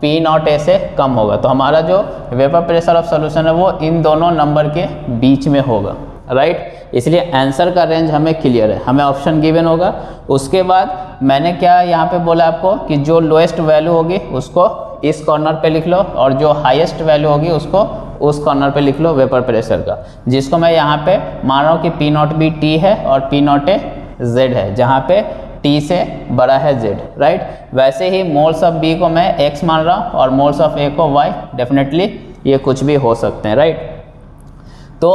P0A से कम होगा। तो हमारा जो वेपर प्रेशर ऑफ सॉल्यूशन है वो इन दोनों नंबर के बीच में होगा, राइट। इसलिए आंसर का रेंज हमें क्लियर है, हमें ऑप्शन गिवन होगा। उसके बाद मैंने क्या यहाँ पे बोला आपको कि जो लोएस्ट वैल्यू होगी उसको इस कॉर्नर पे लिख लो, और जो हाईएस्ट वैल्यू होगी उसको उस कॉर्नर पे लिख लो वेपर प्रेशर का, जिसको मैं यहाँ पे मान रहा हूँ कि P0B T है और P0A Z है, जहाँ पे T से बड़ा है Z, राइट। वैसे ही मोल्स ऑफ B को मैं X मान रहा हूँ और मोल्स ऑफ A को Y, डेफिनेटली ये कुछ भी हो सकते हैं, राइट। तो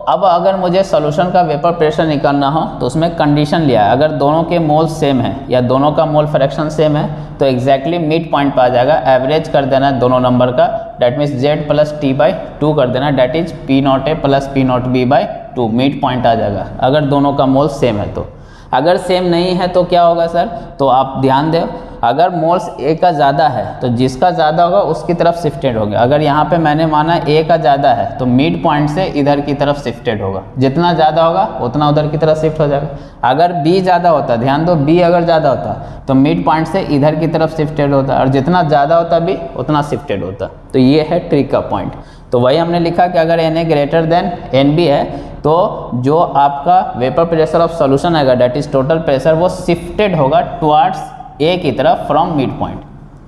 अब अगर मुझे सॉल्यूशन का वेपर प्रेशर निकालना हो तो उसमें कंडीशन लिया है, अगर दोनों के मोल सेम है या दोनों का मोल फ्रैक्शन सेम है तो एग्जैक्टली मिड पॉइंट पे आ जाएगा। एवरेज कर देना है दोनों नंबर का, that means Z plus T/2 कर देना, that is P0A plus P0B/2, mid point आ जाएगा अगर दोनों का मोल सेम है तो। अगर सेम नहीं है तो क्या होगा सर, तो आप ध्यान दें, अगर मोल्स A का ज़्यादा है तो जिसका ज़्यादा होगा उसकी तरफ शिफ्टेड होगा। अगर यहाँ पे मैंने माना A का ज़्यादा है तो मिड पॉइंट से इधर की तरफ शिफ्टेड होगा, जितना ज़्यादा होगा उतना उधर की तरफ शिफ्ट हो जाएगा। अगर B ज़्यादा होता, ध्यान दो, B अगर ज़्यादा होता तो मिड पॉइंट से इधर की तरफ शिफ्टेड होता, और जितना ज़्यादा होता B उतना शिफ्टेड होता। तो ये है ट्रिक का पॉइंट। तो वही हमने लिखा कि अगर Na ग्रेटर देन NB है तो जो आपका वेपर प्रेशर ऑफ सॉल्यूशन आएगा डैट इज टोटल प्रेशर, वो शिफ्टेड होगा टुवर्ड्स A की तरफ from mid point,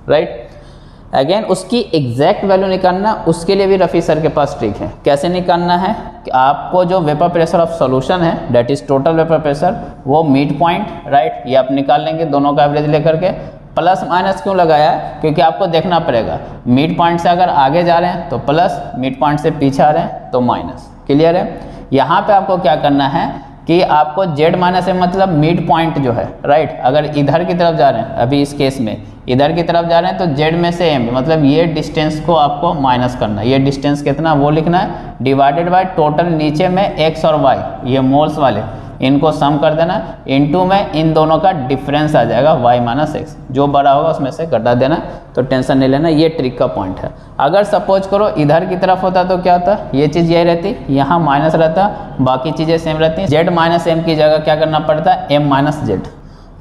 right. Again उसकी एग्जैक्ट वैल्यू निकालना, उसके लिए भी रफ़ी सर के पास ट्रिक है। कैसे निकालना है कि आपको जो वेपर प्रेशर ऑफ सॉल्यूशन है that is total vapour pressure, वो मिड पॉइंट, राइट, ये आप निकाल लेंगे दोनों का एवरेज लेकर के। प्लस माइनस क्यों लगाया है, क्योंकि आपको देखना पड़ेगा मिड पॉइंट से अगर आगे जा रहे हैं तो प्लस, मिड पॉइंट से पीछे आ रहे हैं तो माइनस। क्लियर है। यहाँ पे आपको क्या करना है कि आपको Z माइनस M मतलब मिड पॉइंट जो है, राइट, अगर इधर की तरफ जा रहे हैं, अभी इस केस में इधर की तरफ जा रहे हैं तो Z में से M मतलब ये डिस्टेंस को आपको माइनस करना है। ये डिस्टेंस कितना वो लिखना है, डिवाइडेड बाय टोटल नीचे में X और Y, ये मोल्स वाले, इनको सम कर देना, इनटू में इन दोनों का डिफरेंस आ जाएगा Y माइनस X, जो बड़ा होगा उसमें से घटा देना। तो टेंशन नहीं लेना, ये ट्रिक का पॉइंट है। अगर सपोज करो इधर की तरफ होता तो क्या होता, ये चीज़ यही रहती, यहाँ माइनस रहता, बाकी चीज़ें सेम रहती। Z माइनस M की जगह क्या करना पड़ता है, M minus Z।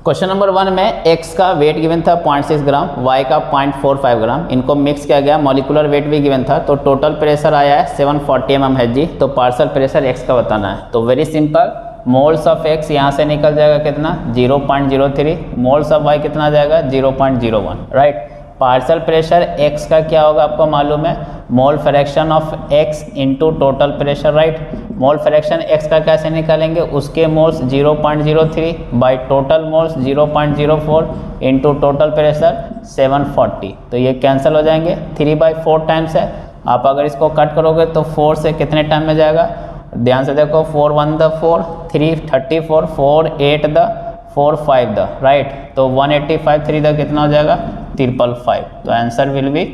Question number 1 में x का वेट गिवन था 0.6 ग्राम, y का 0.45 ग्राम, इनको मिक्स किया गया, मॉलिक्यूलर वेट भी गिवन था, तो टोटल प्रेशर आया है 740 mm/Hg। तो पार्शियल प्रेशर x का बताना है। तो very simple, moles of x यहाँ से निकल जाएगा कितना 0.03, मोल्स ऑफ y कितना जाएगा 0.01, राइट। पार्शियल प्रेशर x का क्या होगा आपको मालूम है, mole fraction of x into total pressure, right. Mole fraction x का कैसे निकालेंगे, उसके moles 0.03 by total moles 0.04 into total pressure 740। तो ये कैंसिल हो जाएंगे, 3/4 टाइम्स है। आप अगर इसको कट करोगे तो 4 से कितने टाइम में जाएगा, ध्यान से देखो, 4 1 द 4, 3 34, 4 8 द 4 5 द, राइट। तो 185 3 द कितना हो जाएगा 555। तो आंसर विल बी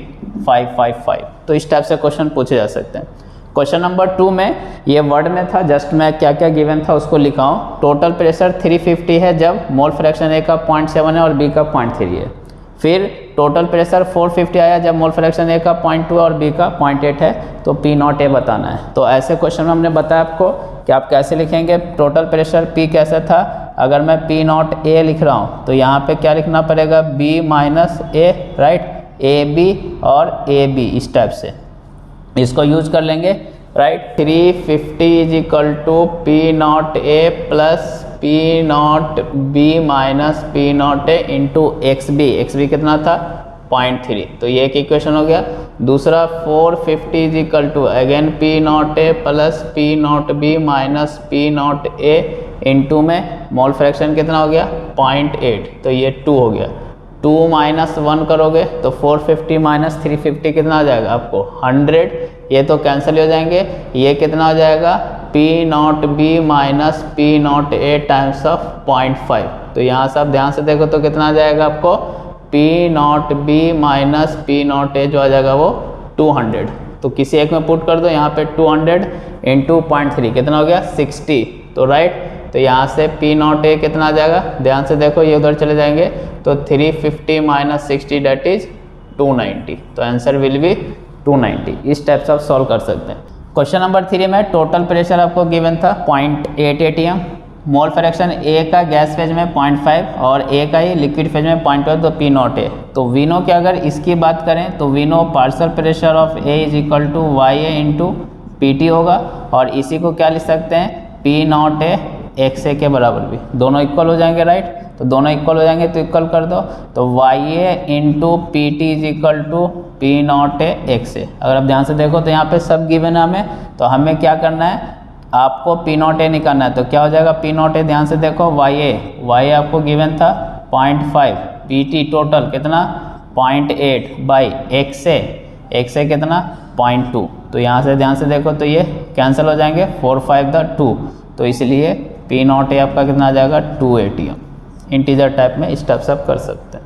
555। तो इस टाइप से क्वेश्चन पूछे जा सकते हैं। क्वेश्चन नंबर 2 में ये वर्ड में था, जस्ट मैं क्या क्या गिवन था उसको लिखा हूँ। टोटल प्रेशर 350 है जब मोल फ्रैक्शन ए का 0.7 है और बी का 0.3 है। फिर टोटल प्रेशर 450 आया जब मोल फ्रैक्शन ए का 0.2 और बी का 0.8 है। तो पी नॉट ए बताना है। तो ऐसे क्वेश्चन में हमने बताया आपको कि आप कैसे लिखेंगे। टोटल प्रेशर पी कैसा था, अगर मैं पी नॉट ए लिख रहा हूँ तो यहाँ पे क्या लिखना पड़ेगा, B minus A, right, A B और ए बी, इस टाइप से इसको यूज कर लेंगे, right. 350 is equal to P not A plus P not B minus P not A into X B कितना था 0.3। तो ये एक इक्वेशन हो गया। दूसरा 450 is equal to again P not A plus P not B minus P not A into में mole fraction कितना हो गया 0.8। तो ये 2 हो गया। 2 माइनस 1 करोगे तो 450 माइनस 350 कितना आ जाएगा आपको 100। ये तो कैंसिल हो जाएंगे। ये कितना हो जाएगा P not B minus P not A times of 0.5। तो यहाँ से आप ध्यान से देखो तो कितना आ जाएगा आपको P not B minus P not ए जो आ जाएगा वो 200। तो किसी एक में पुट कर दो, यहाँ पे 200 इंटू 0.3 कितना हो गया 60। तो राइट, तो यहाँ से पी नॉट ए कितना आ जाएगा, ध्यान से देखो ये उधर चले जाएंगे तो 350 माइनस 60 डेट इज 290। तो आंसर विल बी 290। इस टाइप से आप सॉल्व कर सकते हैं। क्वेश्चन नंबर 3 में टोटल प्रेशर आपको गिवन था 0.8 atm, मोल फ्रैक्शन ए का गैस फेज में 0.5 और ए का ही लिक्विड फेज में 0.12। तो पी नॉट ए, तो वी नो की अगर इसकी बात करें तो we know partial pressure of A is equal to Y A into P T होगा। और इसी को क्या लिख सकते हैं P not A X A के बराबर भी, दोनों इक्वल हो जाएंगे, राइट। तो दोनों इक्वल हो जाएंगे तो इक्वल कर दो। तो Y A into P T is equal to P not A X A. अगर आप ध्यान से देखो तो यहाँ पे सब गिवन है हमें, तो हमें क्या करना है, आपको पी नॉट ए निकालना है। तो क्या हो जाएगा पी नॉट ए, ध्यान से देखो वाई ए आपको गिवन था 0.5, पी टी टोटल कितना 0.8 बाई एक्स ए कितना 0.2। तो यहाँ से ध्यान से देखो तो ये कैंसिल हो जाएंगे, 4 5 द 2। तो इसलिए पी नॉट ए आपका कितना आ जाएगा 2 atm। इंटीजर टाइप में इस टाइप से आप कर सकते हैं।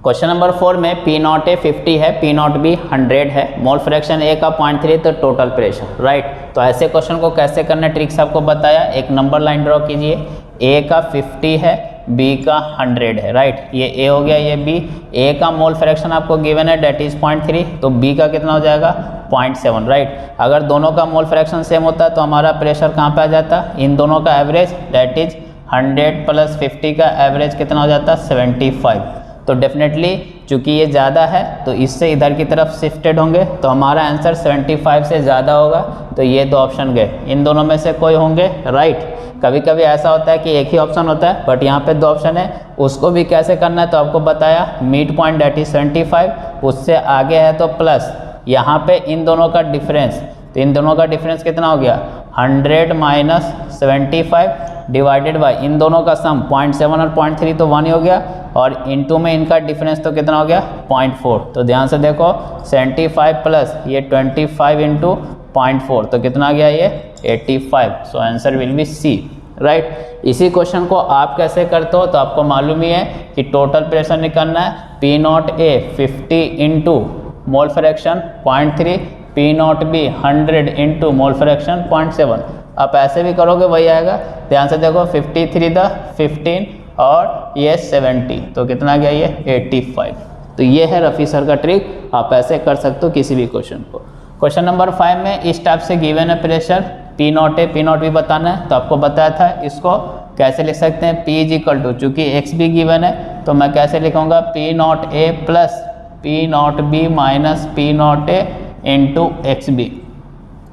क्वेश्चन नंबर 4 में पी नॉट ए 50 है, पी नॉट बी 100 है, मोल फ्रैक्शन ए का 0.3 तो टोटल प्रेशर, राइट। तो ऐसे क्वेश्चन को कैसे करना है ट्रिक्स आपको बताया। एक नंबर लाइन ड्रॉ कीजिए, ए का 50 है, बी का 100 है, राइट। ये ए हो गया, ये बी। ए का मोल फ्रैक्शन आपको गिवन है डेट इज 0.3, तो बी का कितना हो जाएगा 0.7, राइट। अगर दोनों का मोल फ्रैक्शन सेम होता तो हमारा प्रेशर कहाँ पे आ जाता, इन दोनों का एवरेज डेट इज 100 प्लस 50 का एवरेज कितना हो जाता 75। तो डेफिनेटली चूंकि ये ज़्यादा है तो इससे इधर की तरफ शिफ्टेड होंगे, तो हमारा आंसर 75 से ज़्यादा होगा। तो ये 2 ऑप्शन गए, इन दोनों में से कोई होंगे, राइट। कभी कभी ऐसा होता है कि एक ही ऑप्शन होता है, बट यहाँ पे 2 ऑप्शन है। उसको भी कैसे करना है तो आपको बताया, मिड पॉइंट डेट इज 75, उससे आगे है तो प्लस, यहाँ पे इन दोनों का डिफरेंस, तो इन दोनों का डिफरेंस कितना हो गया 100 माइनस 75 डिवाइडेड बाई इन दोनों का सम 0.7 और 0.3 तो 1 ही हो गया, और इनटू में इनका डिफरेंस तो कितना हो गया 0.4। तो ध्यान से देखो 75 प्लस ये 25 इंटू 0.4 तो कितना आ गया ये 85। So answer will be C, right. इसी क्वेश्चन को आप कैसे करते हो तो आपको मालूम ही है कि टोटल प्रेशर निकालना है, P not A 50 into mole fraction 0.3, P not B 100 into mole fraction 0.7। आप ऐसे भी करोगे वही आएगा। ध्यान से देखो 53 द 15 और ये 70, तो कितना गया ये 85। तो ये है रफ़ी सर का ट्रिक, आप ऐसे कर सकते हो किसी भी क्वेश्चन को। क्वेश्चन नंबर 5 में इस टाइप से गिवन है pressure P not A P not B बताना है। तो आपको बताया था इसको कैसे लिख सकते हैं, P इज इक्वल टू, चूँकि एक्स भी गिवन है तो मैं कैसे लिखूँगा, P not A plus P not B minus P not A into X B.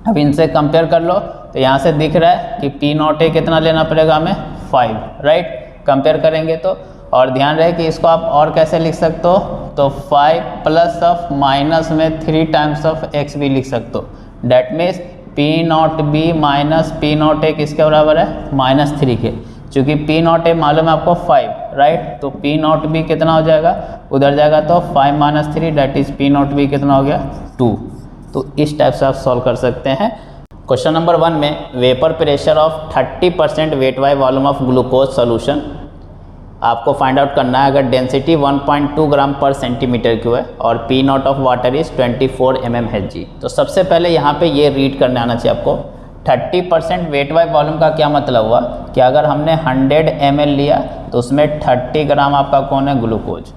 अब इनसे कंपेयर कर लो तो यहाँ से दिख रहा है कि P नॉट ए कितना लेना पड़ेगा हमें, 5, राइट। कंपेयर करेंगे तो, और ध्यान रहे कि इसको आप और कैसे लिख सकते हो, तो 5 प्लस ऑफ माइनस में 3 टाइम्स ऑफ एक्स भी लिख सकते हो। That means P not B minus P not ए किसके बराबर है, -3 के। चूँकि P नॉट ए मालूम है आपको 5, राइट, तो P नॉट बी कितना हो जाएगा, उधर जाएगा तो 5 - 3 that is P not B कितना हो गया, 2। तो इस टाइप से आप सॉल्व कर सकते हैं। क्वेश्चन नंबर 1 में vapour pressure of 30% weight by volume of glucose solution आपको फाइंड आउट करना है। अगर डेंसिटी 1.2 ग्राम पर सेंटीमीटर क्यूब है और P not of water is 24 mmHg। तो सबसे पहले यहाँ पे ये रीड करने आना चाहिए आपको। 30% वेट बाय वॉल्यूम का क्या मतलब हुआ कि अगर हमने 100 ml लिया तो उसमें 30 ग्राम आपका कौन है, ग्लूकोज।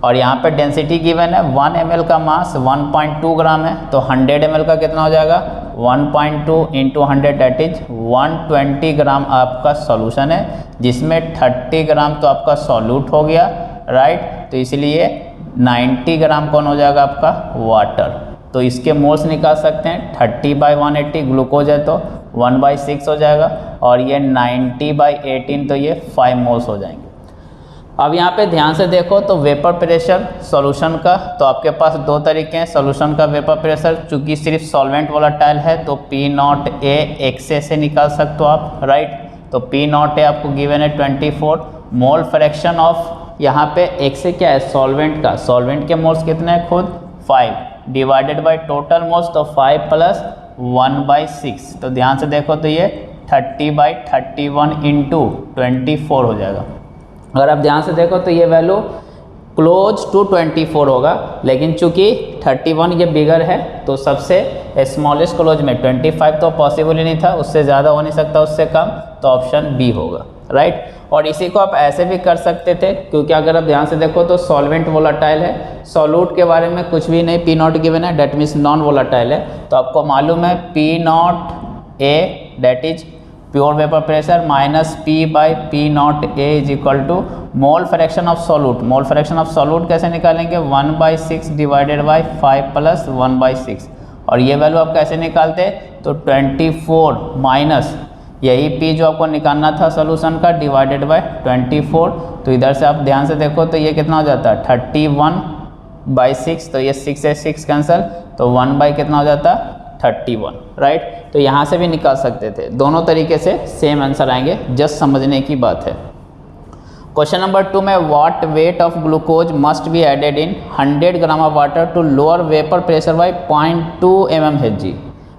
और यहाँ पे डेंसिटी गिवन है, 1 ml का मास 1.2 ग्राम है, तो 100 ml का कितना हो जाएगा, 1.2 इंटू 100 डैट इज 120 ग्राम आपका सॉल्यूशन है, जिसमें 30 ग्राम तो आपका सॉल्यूट हो गया, राइट। तो इसलिए 90 ग्राम कौन हो जाएगा आपका, वाटर। तो इसके मोल्स निकाल सकते हैं, 30/180 ग्लूकोज है तो 1/6 हो जाएगा, और ये 90/18 तो ये 5 मोल्स हो जाएंगे। अब यहाँ पे ध्यान से देखो तो वेपर प्रेशर सॉल्यूशन का, तो आपके पास 2 तरीके हैं सॉल्यूशन का वेपर प्रेशर। चूँकि सिर्फ सॉल्वेंट वोलेटाइल है तो P नॉट ए एक्से से निकाल सकते हो आप, राइट। तो P नॉट ए आपको गिवन है 24 मोल फ्रैक्शन ऑफ, यहाँ पे एक्से क्या है, सॉल्वेंट का, सॉल्वेंट के मोल्स कितने हैं खुद 5 डिवाइडेड बाय टोटल मोल्स, तो 5 प्लस 1/6। तो ध्यान से देखो तो ये 30/31 इंटू 24 हो जाएगा। अगर आप ध्यान से देखो तो ये वैल्यू क्लोज टू 24 होगा, लेकिन चूंकि 31 ये बिगर है तो सबसे स्मॉलेस्ट क्लोज में 25 तो पॉसिबल ही नहीं था, उससे ज़्यादा हो नहीं सकता, उससे कम, तो ऑप्शन बी होगा, राइट। और इसी को आप ऐसे भी कर सकते थे, क्योंकि अगर आप ध्यान से देखो तो सॉल्वेंट वोलेटाइल है, सॉल्यूट के बारे में कुछ भी नहीं, P नॉट गिवन है, डैट मीन्स नॉन वोलेटाइल है। तो आपको मालूम है P not A that is pure vapour pressure minus P/P not A is equal to mole fraction of solute. Mole fraction of solute कैसे निकालेंगे, 1/6 डिवाइडेड बाय 5 प्लस 1/6। और ये वैल्यू आप कैसे निकालते, तो 24 माइनस यही P जो आपको निकालना था सोल्यूशन का डिवाइडेड बाय 24। तो इधर से आप ध्यान से देखो तो ये कितना हो जाता है 31/6, तो ये 6 से 6 कैंसिल, तो 1 कितना हो जाता 31, राइट। तो यहाँ से भी निकाल सकते थे, दोनों तरीके से सेम आंसर आएंगे, जस्ट समझने की बात है। क्वेश्चन नंबर 2 में what weight of glucose must be added in 100 gram of water to lower vapour pressure by 0.2 mmHg।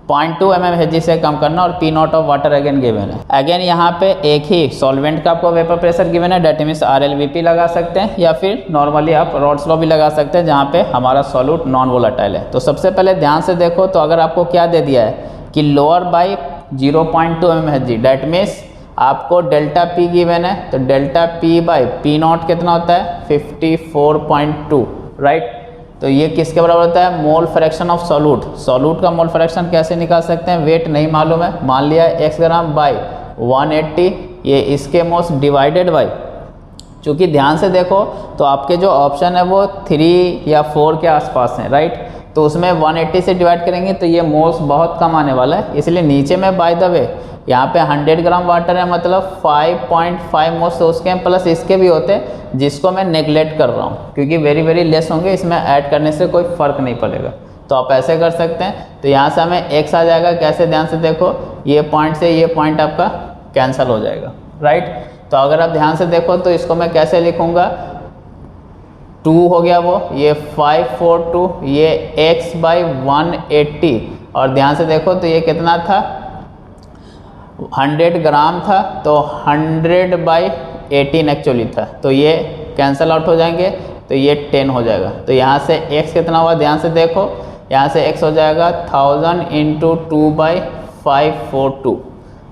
0.2 mmHg से कम करना, और P not of water again given है। अगेन यहाँ पे एक ही सॉल्वेंट का आपको वेपर प्रेशर गिवन है, डेट मीन्स RLVP लगा सकते हैं, या फिर नॉर्मली आप रॉड्स लॉ भी लगा सकते हैं, जहाँ पे हमारा सॉल्यूट नॉन वोलेटाइल है। तो सबसे पहले ध्यान से देखो तो अगर आपको क्या दे दिया है कि lower by 0.2 mmHg, that means आपको डेल्टा P गिवन है, तो डेल्टा P/P नॉट कितना होता है 54.2, राइट। तो ये किसके बराबर होता है, mole fraction of solute. Solute का मोल फ्रैक्शन कैसे निकाल सकते हैं, वेट नहीं मालूम है, मान लिया x ग्राम बाय 180, ये इसके मोल्स डिवाइडेड बाय, चूँकि ध्यान से देखो तो आपके जो ऑप्शन है वो 3 या 4 के आसपास हैं, राइट। तो उसमें 180 से डिवाइड करेंगे तो ये मोल्स बहुत कम आने वाला है, इसलिए नीचे में बाय द वे यहाँ पे 100 ग्राम वाटर है, मतलब 5.5 मोल्स तो उसके प्लस इसके भी होते हैं, जिसको मैं नेगलेक्ट कर रहा हूँ क्योंकि वेरी वेरी लेस होंगे, इसमें ऐड करने से कोई फ़र्क नहीं पड़ेगा। तो आप ऐसे कर सकते हैं, तो यहाँ से हमें x आ जाएगा, कैसे ध्यान से देखो, ये पॉइंट से ये पॉइंट आपका कैंसिल हो जाएगा, राइट। तो अगर आप ध्यान से देखो तो इसको मैं कैसे लिखूँगा, 2 हो गया वो, ये 542, ये x/180, और ध्यान से देखो तो ये कितना था 100 ग्राम था, तो 100/18 एक्चुअली था, तो ये कैंसिल आउट हो जाएंगे, तो ये 10 हो जाएगा। तो यहाँ से x कितना हुआ, ध्यान से देखो, यहाँ से x हो जाएगा 1000 × 2/542।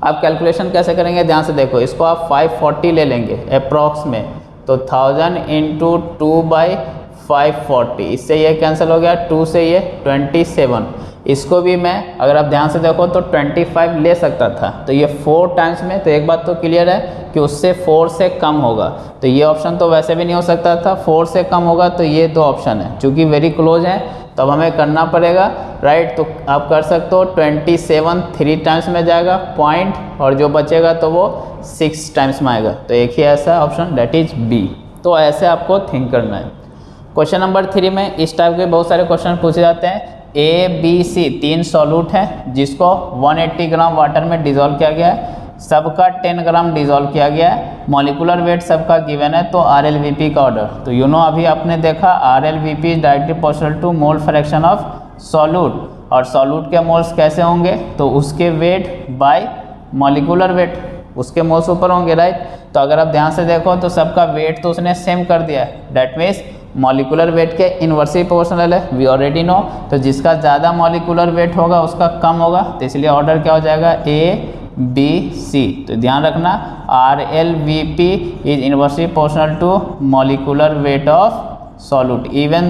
आप कैलकुलेशन कैसे करेंगे, ध्यान से देखो, इसको आप 540 ले लेंगे अप्रॉक्स में, तो 1000 × 2/540, इससे ये कैंसिल हो गया, 2 से ये 27, इसको भी मैं अगर आप ध्यान से देखो तो 25 ले सकता था, तो ये 4 टाइम्स में, तो एक बात तो क्लियर है कि उससे 4 से कम होगा, तो ये ऑप्शन तो वैसे भी नहीं हो सकता था, 4 से कम होगा, तो ये 2 ऑप्शन है, चूँकि वेरी क्लोज है तो अब हमें करना पड़ेगा, राइट। तो आप कर सकते हो 27 3 टाइम्स में जाएगा पॉइंट, और जो बचेगा तो वो 6 टाइम्स में आएगा, तो एक ही ऐसा ऑप्शन डेट इज बी। तो ऐसे आपको थिंक करना है। क्वेश्चन नंबर 3 में इस टाइप के बहुत सारे क्वेश्चन पूछे जाते हैं। ए बी सी 3 सॉल्यूट है जिसको 180 ग्राम वाटर में डिज़ोल्व किया गया है, सबका 10 ग्राम डिज़ोल्व किया गया है, मॉलिकुलर वेट सबका गिवन है, तो RLVP का ऑर्डर, तो यू नो अभी आपने देखा RLVP is directly proportional to mole fraction of solute, और सॉल्यूट के मोल्स कैसे होंगे, तो उसके वेट बाय मॉलिकुलर वेट, उसके मोल्स ऊपर होंगे, राइट। तो अगर आप ध्यान से देखो तो सबका वेट तो उसने सेम कर दिया है, डेट मीन्स मॉलिकुलर वेट के इन्वर्सली प्रोपोर्शनल है, वी ऑलरेडी नो, तो जिसका ज़्यादा मॉलिकुलर वेट होगा उसका कम होगा, तो इसलिए ऑर्डर क्या हो जाएगा A B C। तो ध्यान रखना RLVP is inversely proportional to molecular weight of solute, even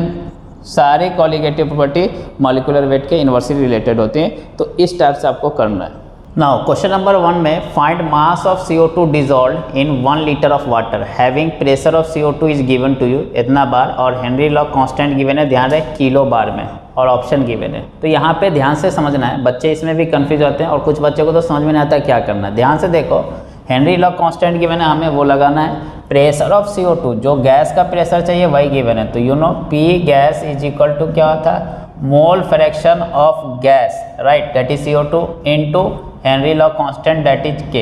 सारे कॉलिगेटिव प्रॉपर्टी मॉलिकुलर वेट के इन्वर्सली रिलेटेड होते हैं, तो इस टाइप से आपको करना है। नाउ क्वेश्चन नंबर 1 में find mass of CO2 dissolve in 1 litre of water having pressure of CO2 is given to you, इतना बार, और हेनरी लॉ कांस्टेंट गिवन है, ध्यान रहे किलो बार में, और ऑप्शन गिवन है। तो यहाँ पे ध्यान से समझना है, बच्चे इसमें भी कंफ्यूज होते हैं और कुछ बच्चों को तो समझ में नहीं आता क्या करना है। ध्यान से देखो, हेनरी लॉ कांस्टेंट गिवन है, हमें वो लगाना है, प्रेशर ऑफ CO2 जो गैस का प्रेशर चाहिए वही गिवन है, तो you know P gas is equal to क्या होता है, mole fraction of gas, right, that is CO2 into Henry law constant that is K।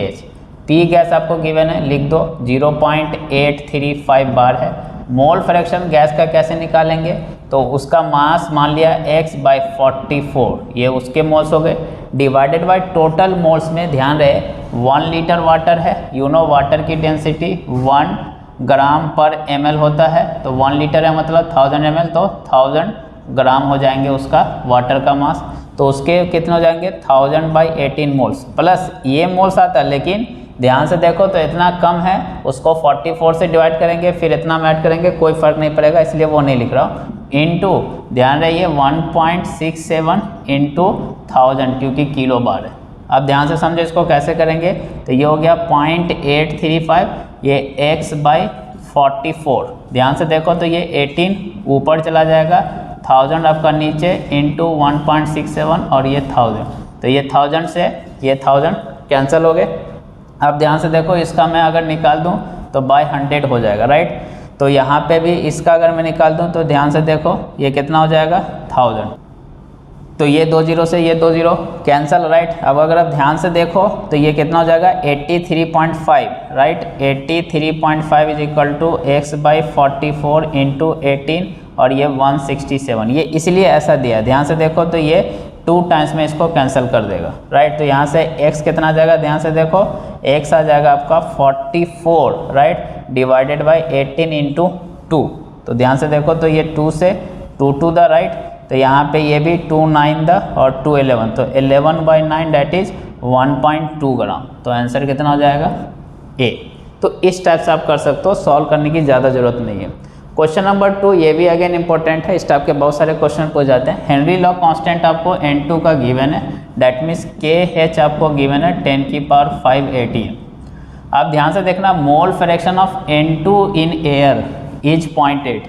P gas आपको गिवन है, लिख दो 0.835 बार है। मोल फ्रैक्शन गैस का कैसे निकालेंगे, तो उसका मास मान लिया x/44, ये उसके मोल्स हो गए, डिवाइडेड बाय टोटल मोल्स में, ध्यान रहे 1 लीटर वाटर है, यू नो वाटर की डेंसिटी 1 ग्राम पर ml होता है, तो 1 लीटर है मतलब 1000 ml, तो 1000 ग्राम हो जाएंगे उसका वाटर का मास, तो उसके कितने हो जाएंगे 1000/18 मोल्स, प्लस ये मोल्स आता है, लेकिन ध्यान से देखो तो इतना कम है, उसको 44 से डिवाइड करेंगे, फिर इतना ऐड करेंगे, कोई फर्क नहीं पड़ेगा, इसलिए वो नहीं लिख रहा हूँ, इनटू ध्यान रहिए 1.67 इंटू 1000, क्योंकि किलो बार है। अब ध्यान से समझो इसको कैसे करेंगे, तो ये हो गया 0.835, ये x/44, ध्यान से देखो तो ये 18 ऊपर चला जाएगा, 1000 आपका नीचे, इंटू 1.67 और ये 1000, तो ये 1000 से ये 1000 कैंसिल हो गए। अब ध्यान से देखो इसका मैं अगर निकाल दूं तो बाय 100 हो जाएगा, राइट। तो यहाँ पे भी इसका अगर मैं निकाल दूं तो ध्यान से देखो ये कितना हो जाएगा 1000, तो ये 2 0 से ये 2 0 कैंसिल, राइट। अब अगर आप ध्यान से देखो तो ये कितना हो जाएगा 83.5, right, 83.5 is equal to x/44 into 18 और ये 167, ये इसलिए ऐसा दिया, ध्यान से देखो तो ये 2 टाइम्स में इसको कैंसिल कर देगा, राइट। तो यहाँ से x कितना आ जाएगा, ध्यान से देखो x आ जाएगा आपका 44, राइट, डिवाइडेड बाय 18 इंटू 2, तो ध्यान से देखो तो ये 2 से 2 टू द राइट, तो यहाँ पे ये भी 2 9 द और 2 11, तो 11/9 डेट इज 1.2 ग्राम, तो आंसर कितना हो जाएगा A। तो इस टाइप से आप कर सकते हो, सॉल्व करने की ज़्यादा जरूरत नहीं है। क्वेश्चन नंबर 2 ये भी अगेन इंपॉर्टेंट है, इस टाइप के बहुत सारे क्वेश्चन पूछ जाते हैं। हेनरी लॉ कांस्टेंट आपको N2 का गिवन है, डेट मीन्स KH आपको गिवन है 10⁵ ATM। आप ध्यान से देखना, मोल fraction of N2 in air is 0.8,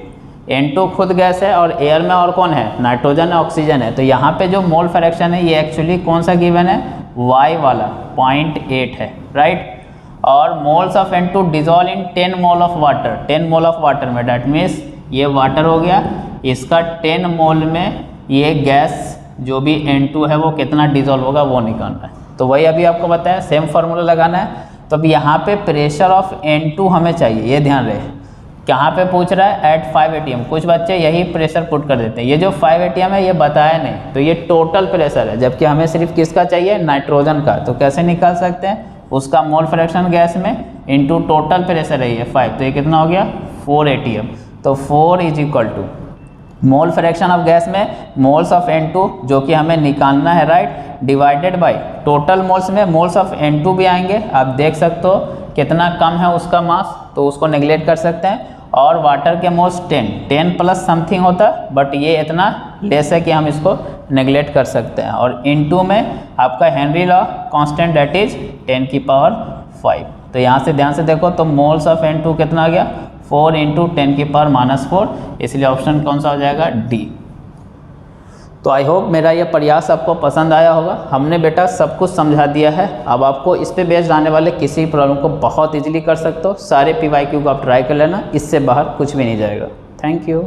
N2 खुद गैस है और एयर में और कौन है, नाइट्रोजन है, ऑक्सीजन है, तो यहाँ पे जो मोल फ्रैक्शन है ये एक्चुअली कौन सा गिवन है, Y वाला 0.8 है, राइट। और moles of N2 dissolve in 10 mole of water, 10 mole of water में, डेट मीन्स ये वाटर हो गया, इसका 10 मोल में ये गैस जो भी N2 है वो कितना डिजॉल्व होगा वो निकालना है। तो वही अभी आपको बताया, सेम फार्मूला लगाना है। तो अब यहाँ पे प्रेशर ऑफ N2 हमें चाहिए, ये ध्यान रहे, कहाँ पे पूछ रहा है एट 5 ATM, कुछ बच्चे यही प्रेशर पुट कर देते हैं, ये जो 5 ATM है ये बताया नहीं, तो ये टोटल प्रेशर है, जबकि हमें सिर्फ किसका चाहिए, नाइट्रोजन का। तो कैसे निकाल सकते हैं, उसका मोल फ्रैक्शन गैस में इंटू टोटल प्रेशर है ये 5, तो ये कितना हो गया 4 ATM, तो 4 is equal to mole fraction of gas में मोल्स ऑफ N2 जो कि हमें निकालना है, right, divided by total moles में मोल्स ऑफ N2 भी आएंगे। आप देख सकते हो कितना कम है उसका मास, तो उसको नेग्लेक्ट कर सकते हैं, और वाटर के मोल्स 10 प्लस समथिंग होता, बट ये इतना लेस है कि हम इसको नेगलेक्ट कर सकते हैं। और इनटू में आपका Henry law constant that is 10⁵। तो यहाँ से ध्यान से देखो तो मोल्स ऑफ N2 कितना आ गया 4 × 10⁻⁴, इसलिए ऑप्शन कौन सा हो जाएगा डी। तो आई होप मेरा ये प्रयास आपको पसंद आया होगा। हमने बेटा सब कुछ समझा दिया है। अब आपको इस पे बेस्ड आने वाले किसी प्रॉब्लम को बहुत इजीली कर सकते हो। सारे PYQ को आप ट्राई कर लेना, इससे बाहर कुछ भी नहीं जाएगा। Thank you.